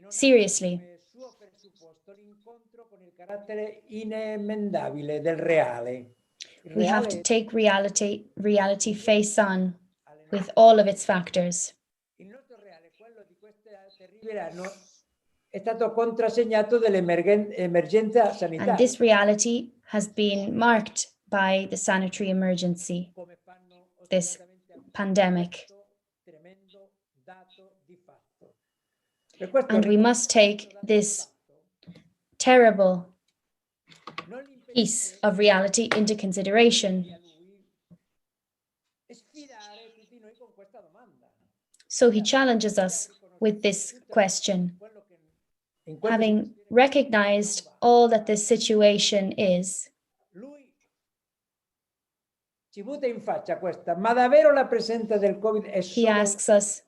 seriously. We have to take reality face on with all of its factors. And this reality has been marked by the sanitary emergency, this pandemic. And we must take this terrible piece of reality into consideration. So he challenges us with this question. Having recognized all that this situation is, he asks us,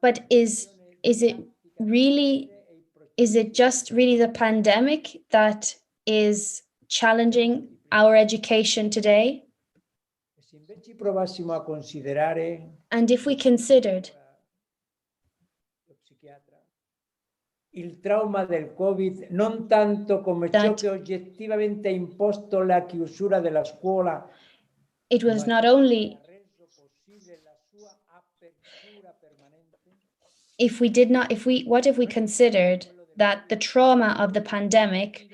but is it just really the pandemic that is challenging our education today? And if we considered il trauma del Covid non tanto come ciò che oggettivamente ha imposto la chiusura della scuola, it was not only what if we considered that the trauma of the pandemic,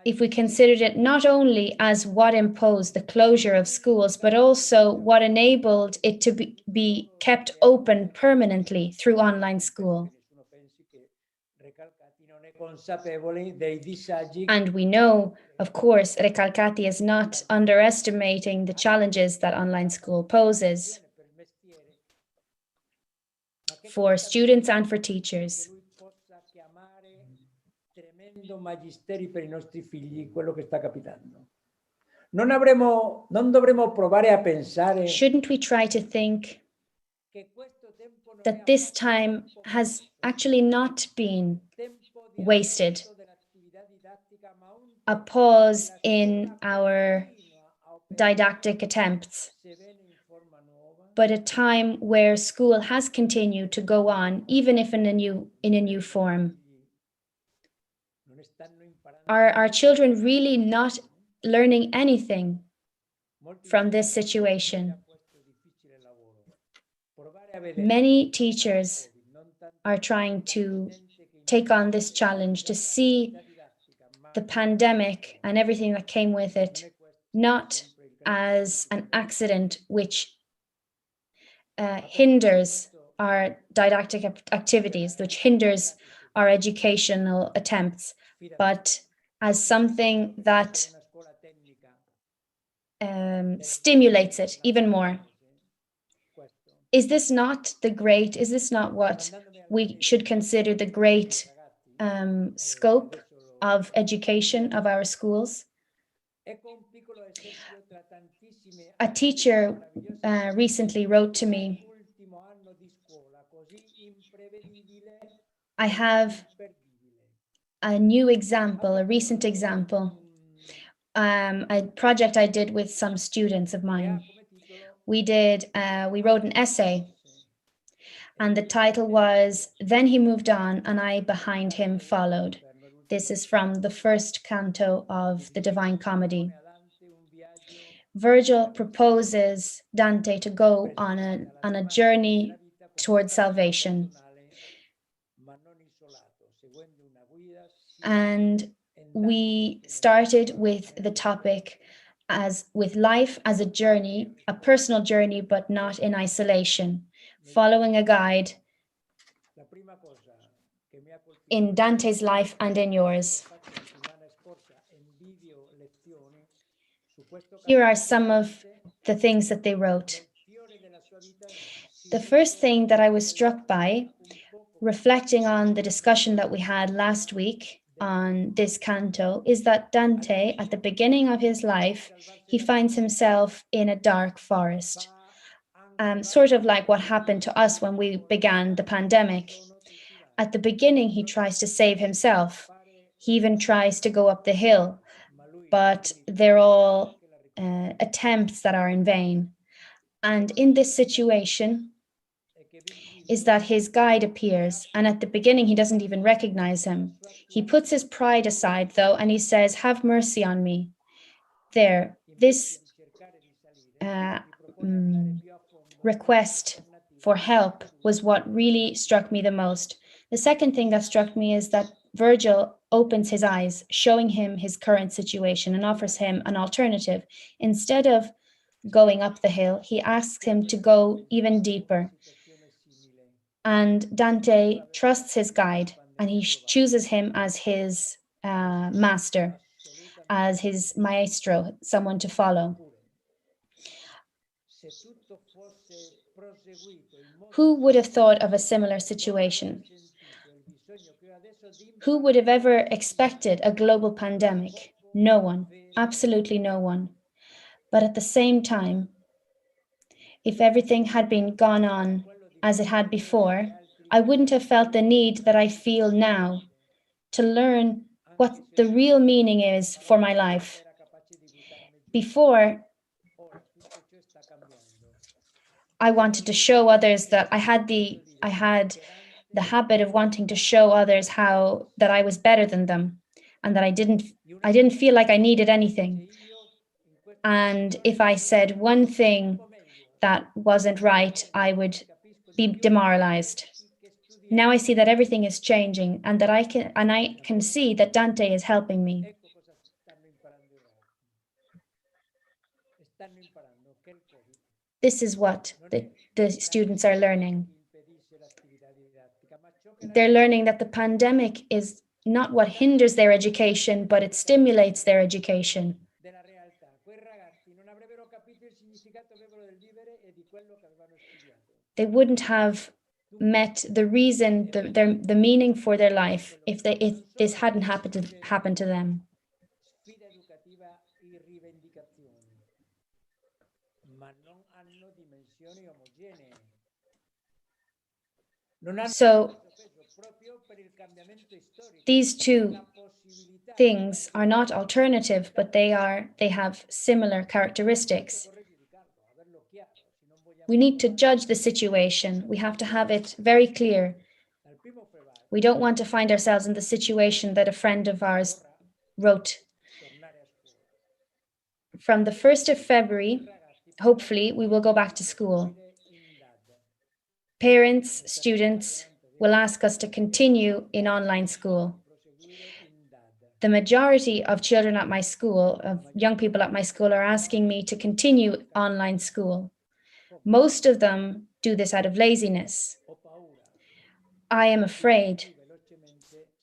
if we considered it not only as what imposed the closure of schools, but also what enabled it to be kept open permanently through online school. And we know, of course, Recalcati is not underestimating the challenges that online school poses for students and for teachers. non dovremmo provare a pensare shouldn't we try to think that this time has actually not been wasted? A pause in our didactic attempts, but a time where school has continued to go on, even if in a new form. Are our children really not learning anything from this situation? Many teachers are trying to take on this challenge, to see the pandemic and everything that came with it not as an accident which hinders our didactic activities, which hinders our educational attempts, but as something that stimulates it even more. Is this not what we should consider the great scope of education of our schools? A teacher recently wrote to me, I have a new example, a recent example, a project I did with some students of mine. We wrote an essay, and the title was, Then He Moved On and I Behind Him Followed. This is from the first canto of the Divine Comedy. Virgil proposes Dante to go on a journey towards salvation. And we started with the topic with life as a journey, a personal journey, but not in isolation, following a guide in Dante's life and in yours. Here are some of the things that they wrote. The first thing that I was struck by, reflecting on the discussion that we had last week on this canto, is that Dante, at the beginning of his life, he finds himself in a dark forest, sort of like what happened to us when we began the pandemic. At the beginning, he tries to save himself. He even tries to go up the hill, but they're all attempts that are in vain. And in this situation is that his guide appears, and at the beginning he doesn't even recognize him. He puts his pride aside, though, and he says, have mercy on me. This request for help was what really struck me the most. The second thing that struck me is that Virgil opens his eyes, showing him his current situation and offers him an alternative. Instead of going up the hill, he asks him to go even deeper. And Dante trusts his guide, and he chooses him as his master, as his maestro, someone to follow. Who would have thought of a similar situation? Who would have ever expected a global pandemic? No one, absolutely no one. But at the same time, if everything had been gone on as it had before, I wouldn't have felt the need that I feel now to learn what the real meaning is for my life. Before, I wanted to show others that I had the habit of wanting to show others that I was better than them, and that I didn't feel like I needed anything. And if I said one thing that wasn't right, I would be demoralized. Now I see that everything is changing, and that I can see that Dante is helping me. This is what the students are learning. They're learning that the pandemic is not what hinders their education, but it stimulates their education. They wouldn't have met the reason, the meaning for their life if this hadn't happened to them. So these two things are not alternative, but they have similar characteristics. We need to judge the situation. We have to have it very clear. We don't want to find ourselves in the situation that a friend of ours wrote. From the 1st of February, hopefully, we will go back to school. Parents, students will ask us to continue in online school. The majority of children at my school, of young people at my school, are asking me to continue online school. Most of them do this out of laziness. I am afraid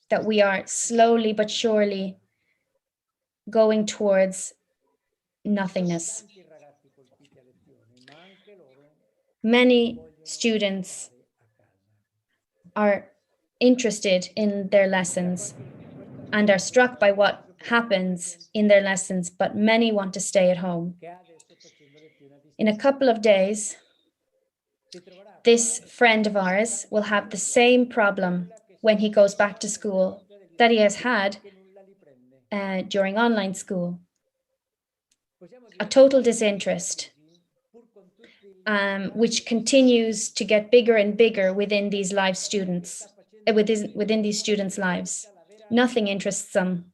that we are slowly but surely going towards nothingness. Many students are interested in their lessons and are struck by what happens in their lessons, but many want to stay at home. In a couple of days, this friend of ours will have the same problem when he goes back to school that he has had during online school. A total disinterest, which continues to get bigger and bigger within these within these students' lives. Nothing interests them.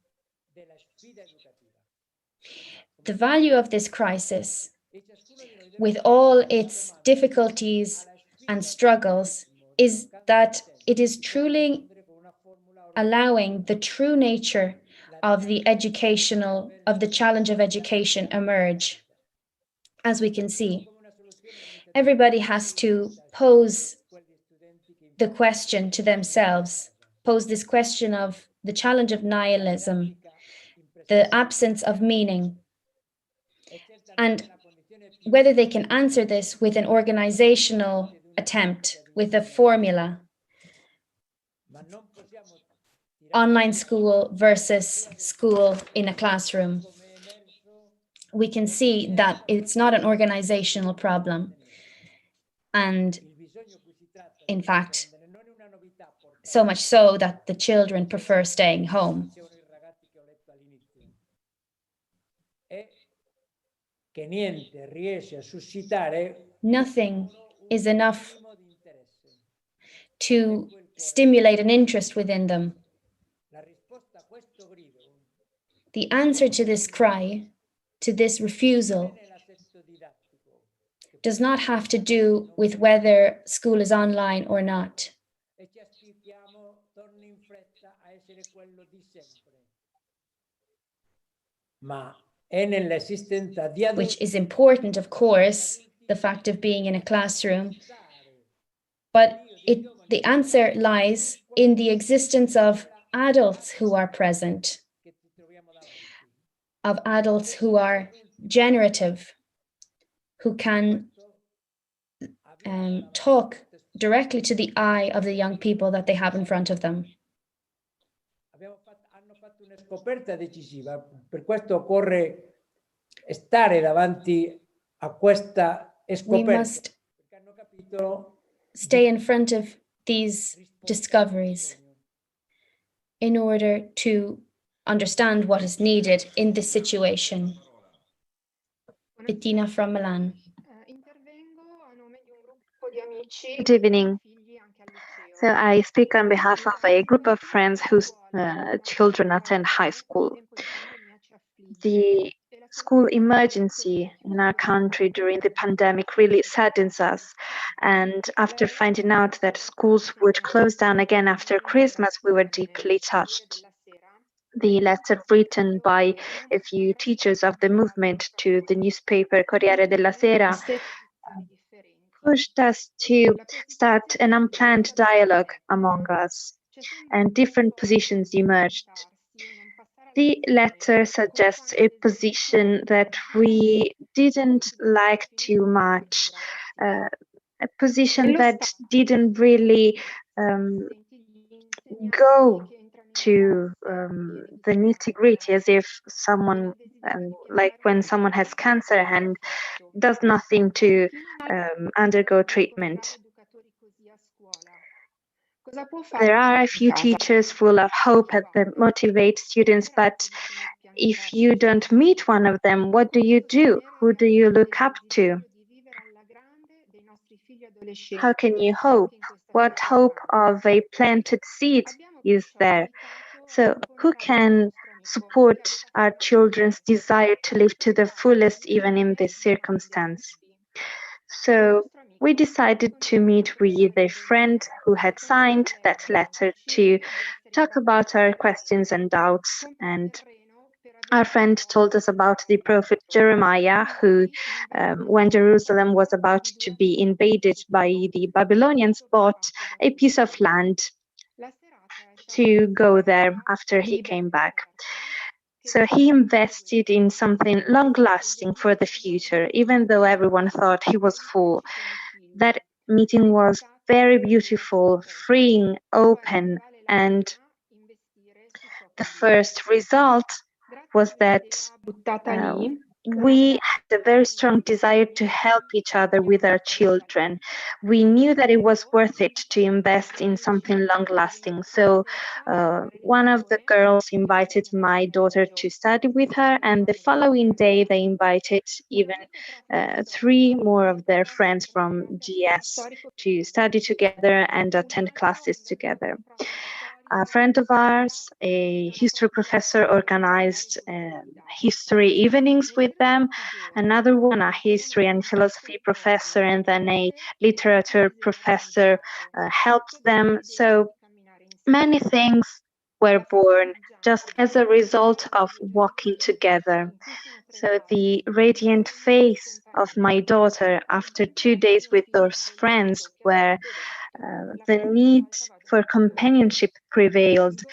The value of this crisis, with all its difficulties and struggles, is that it is truly allowing the true nature of the challenge of education emerge. As we can see, everybody has to pose the question to themselves, pose this question of the challenge of nihilism, the absence of meaning, and whether they can answer this with an organizational attempt, with a formula. Online school versus school in a classroom. We can see that it's not an organizational problem. And in fact, so much so that the children prefer staying home. Nothing is enough to stimulate an interest within them. The answer to this cry, to this refusal, does not have to do with whether school is online or not. Which is important, of course, the fact of being in a classroom, but the answer lies in the existence of adults who are present, of adults who are generative, who can talk directly to the eye of the young people that they have in front of them. Scoperta decisiva, per questo occorre stare davanti a questa scoperta. We must stay in front of these discoveries in order to understand what is needed in this situation. Bettina from Milan. Good evening. So I speak on behalf of a group of friends whose children attend high school. The school emergency in our country during the pandemic really saddens us. And after finding out that schools would close down again after Christmas, we were deeply touched. The letter written by a few teachers of the movement to the newspaper Corriere della Sera pushed us to start an unplanned dialogue among us, and different positions emerged. The letter suggests a position that we didn't like too much, a position that didn't really go to the nitty-gritty, as if someone, like when someone has cancer and does nothing to undergo treatment. There are a few teachers full of hope that motivate students, but if you don't meet one of them, what do you do? Who do you look up to? How can you hope? What hope of a planted seed is there? So who can support our children's desire to live to the fullest even in this circumstance? So we decided to meet with a friend who had signed that letter to talk about our questions and doubts. And our friend told us about the prophet Jeremiah, who, when Jerusalem was about to be invaded by the Babylonians, bought a piece of land to go there after he came back. So he invested in something long-lasting for the future, even though everyone thought he was full. That meeting was very beautiful, freeing, open, and the first result was that we had a very strong desire to help each other with our children. We knew that it was worth it to invest in something long-lasting. So one of the girls invited my daughter to study with her, and the following day they invited even 3 more of their friends from GS to study together and attend classes together. A friend of ours, a history professor, organized history evenings with them. Another one, a history and philosophy professor, and then a literature professor helped them. So many things were born just as a result of walking together. So the radiant face of my daughter after 2 days with those friends, where the need for companionship prevailed,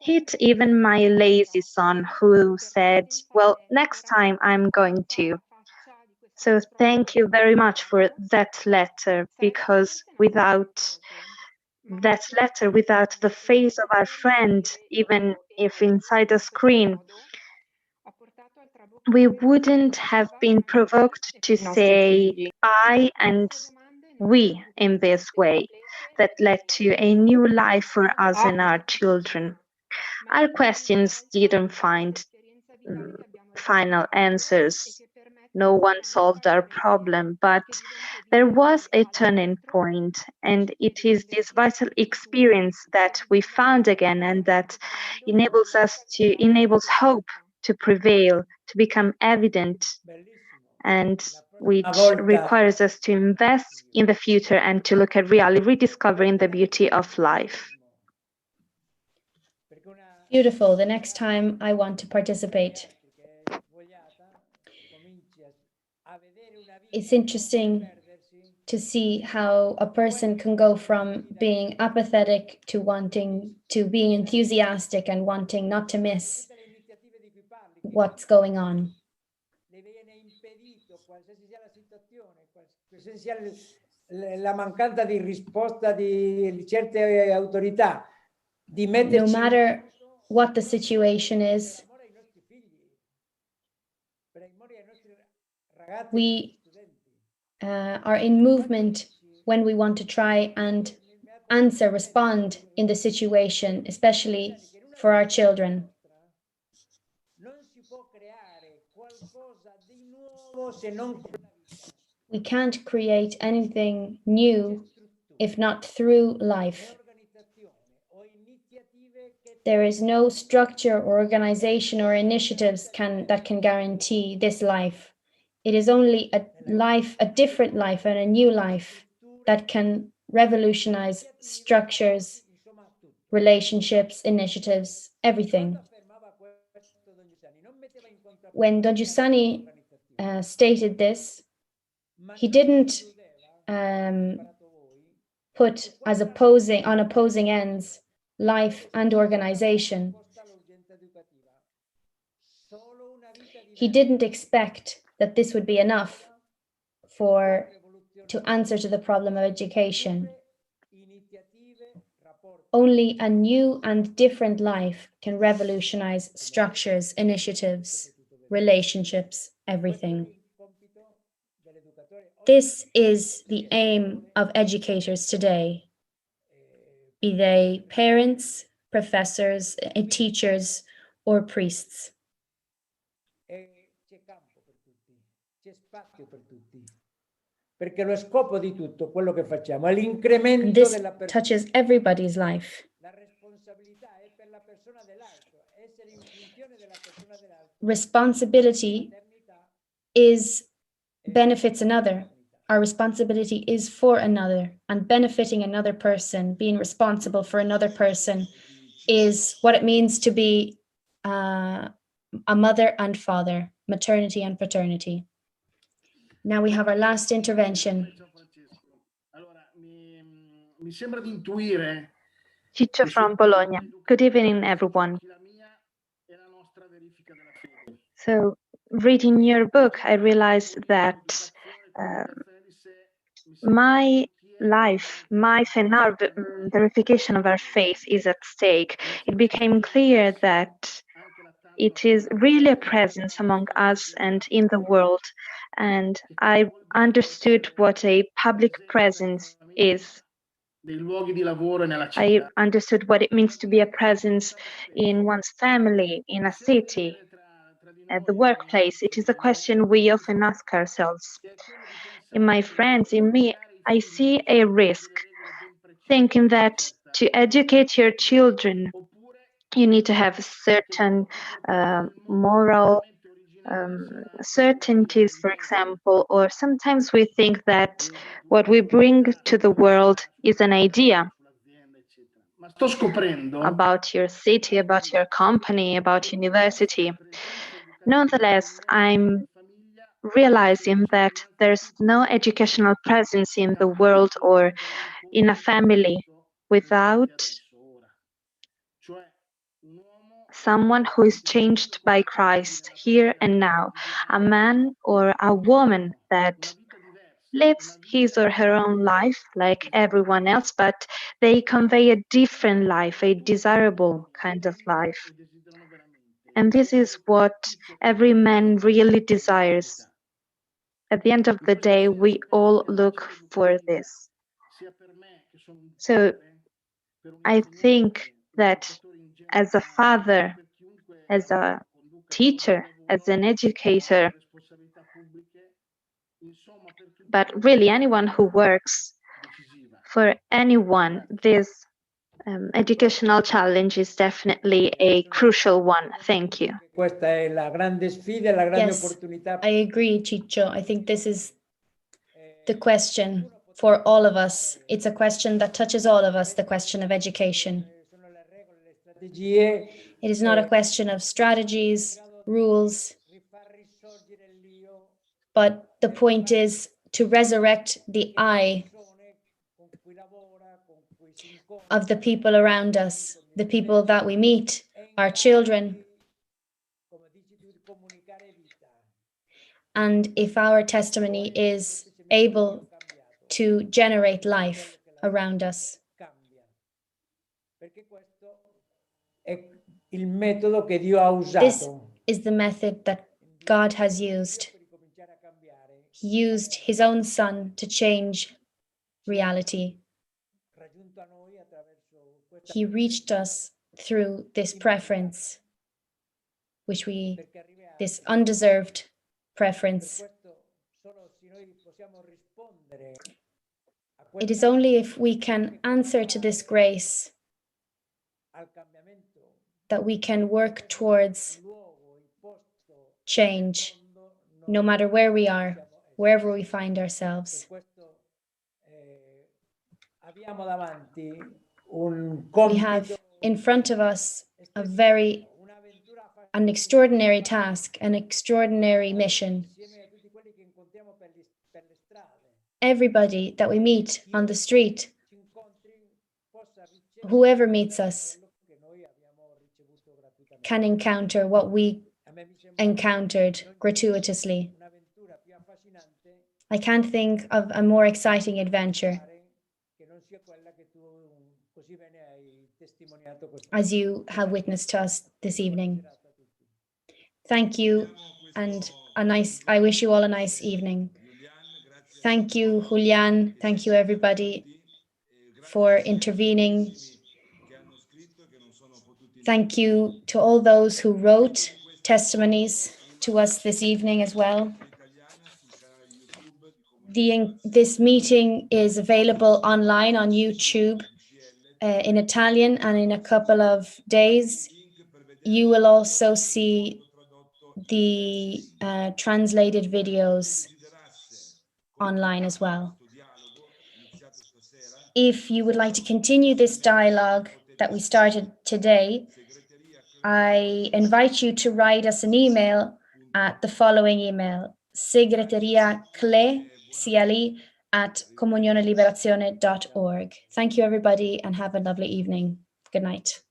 hit even my lazy son, who said, well, next time I'm going to. So thank you very much for that letter, because without that letter, without the face of our friend, even if inside a screen, we wouldn't have been provoked to say I and we in this way. That led to a new life for us and our children. Our questions didn't find final answers. No one solved our problem, but there was a turning point, and it is this vital experience that we found again, and that enables hope to prevail, to become evident, and which requires us to invest in the future and to look at really rediscovering the beauty of life. Beautiful. The next time I want to participate. It's interesting to see how a person can go from being apathetic to wanting to being enthusiastic and wanting not to miss what's going on. La mancanza di risposta di certe autorità, di metterci... No matter what the situation is, we are in movement when we want to try and respond in the situation, especially for our children. We can't create anything new if not through life. There is no structure or organization or initiatives that can guarantee this life. It is only a different life and a new life that can revolutionize structures, relationships, initiatives, everything. When Don Giussani stated this, he didn't put as opposing ends life and organization. He didn't expect that this would be enough to answer to the problem of education. Only a new and different life can revolutionize structures, initiatives, relationships, everything. This is the aim of educators today, be they parents, professors, teachers, or priests. Perché lo scopo di tutto, quello che facciamo, è l'incremento This della persona. touches everybody's life. La responsabilità è per la persona dell'altro, essere in funzione della persona dell'altro. Responsibility benefits another. Our responsibility is for another, and benefiting another person, being responsible for another person, is what it means to be a mother and father, maternity and paternity. Now we have our last intervention. Ciccio from Bologna. Good evening, everyone. So, reading your book, I realized that my life and our verification of our faith is at stake. It became clear that it is really a presence among us and in the world. And I understood what a public presence is. I understood what it means to be a presence in one's family, in a city, at the workplace. It is a question we often ask ourselves. In my friends, in me, I see a risk, thinking that to educate your children, you need to have certain moral certainties, for example, or sometimes we think that what we bring to the world is an idea about your city, about your company, about university. Nonetheless, I'm realizing that there's no educational presence in the world or in a family without someone who is changed by Christ here and now, a man or a woman that lives his or her own life like everyone else, but they convey a different life, a desirable kind of life. And this is what every man really desires. At the end of the day, we all look for this. So I think that as a father, as a teacher, as an educator, but really anyone who works, for anyone, this educational challenge is definitely a crucial one. Thank you. Yes, I agree, Ciccio. I think this is the question for all of us. It's a question that touches all of us, the question of education. It is not a question of strategies, rules, but the point is to resurrect the I of the people around us, the people that we meet, our children. And if our testimony is able to generate life around us. This is the method that God has used. He used his own son to change reality. He reached us through this preference, this undeserved preference. It is only if we can answer to this grace that we can work towards change, no matter where we are, wherever we find ourselves. We have in front of us an extraordinary task, an extraordinary mission. Everybody that we meet on the street, whoever meets us, can encounter what we encountered gratuitously. I can't think of a more exciting adventure as you have witnessed to us this evening. Thank you, and I wish you all a nice evening. Thank you, Julian. Thank you, everybody, for intervening. Thank you to all those who wrote testimonies to us this evening as well. This meeting is available online on YouTube in Italian, and in a couple of days, you will also see the translated videos online as well. If you would like to continue this dialogue that we started today, I invite you to write us an email at the following email: segreteriaclesiali@comunioneliberazione.org. Thank you, everybody, and have a lovely evening. Good night.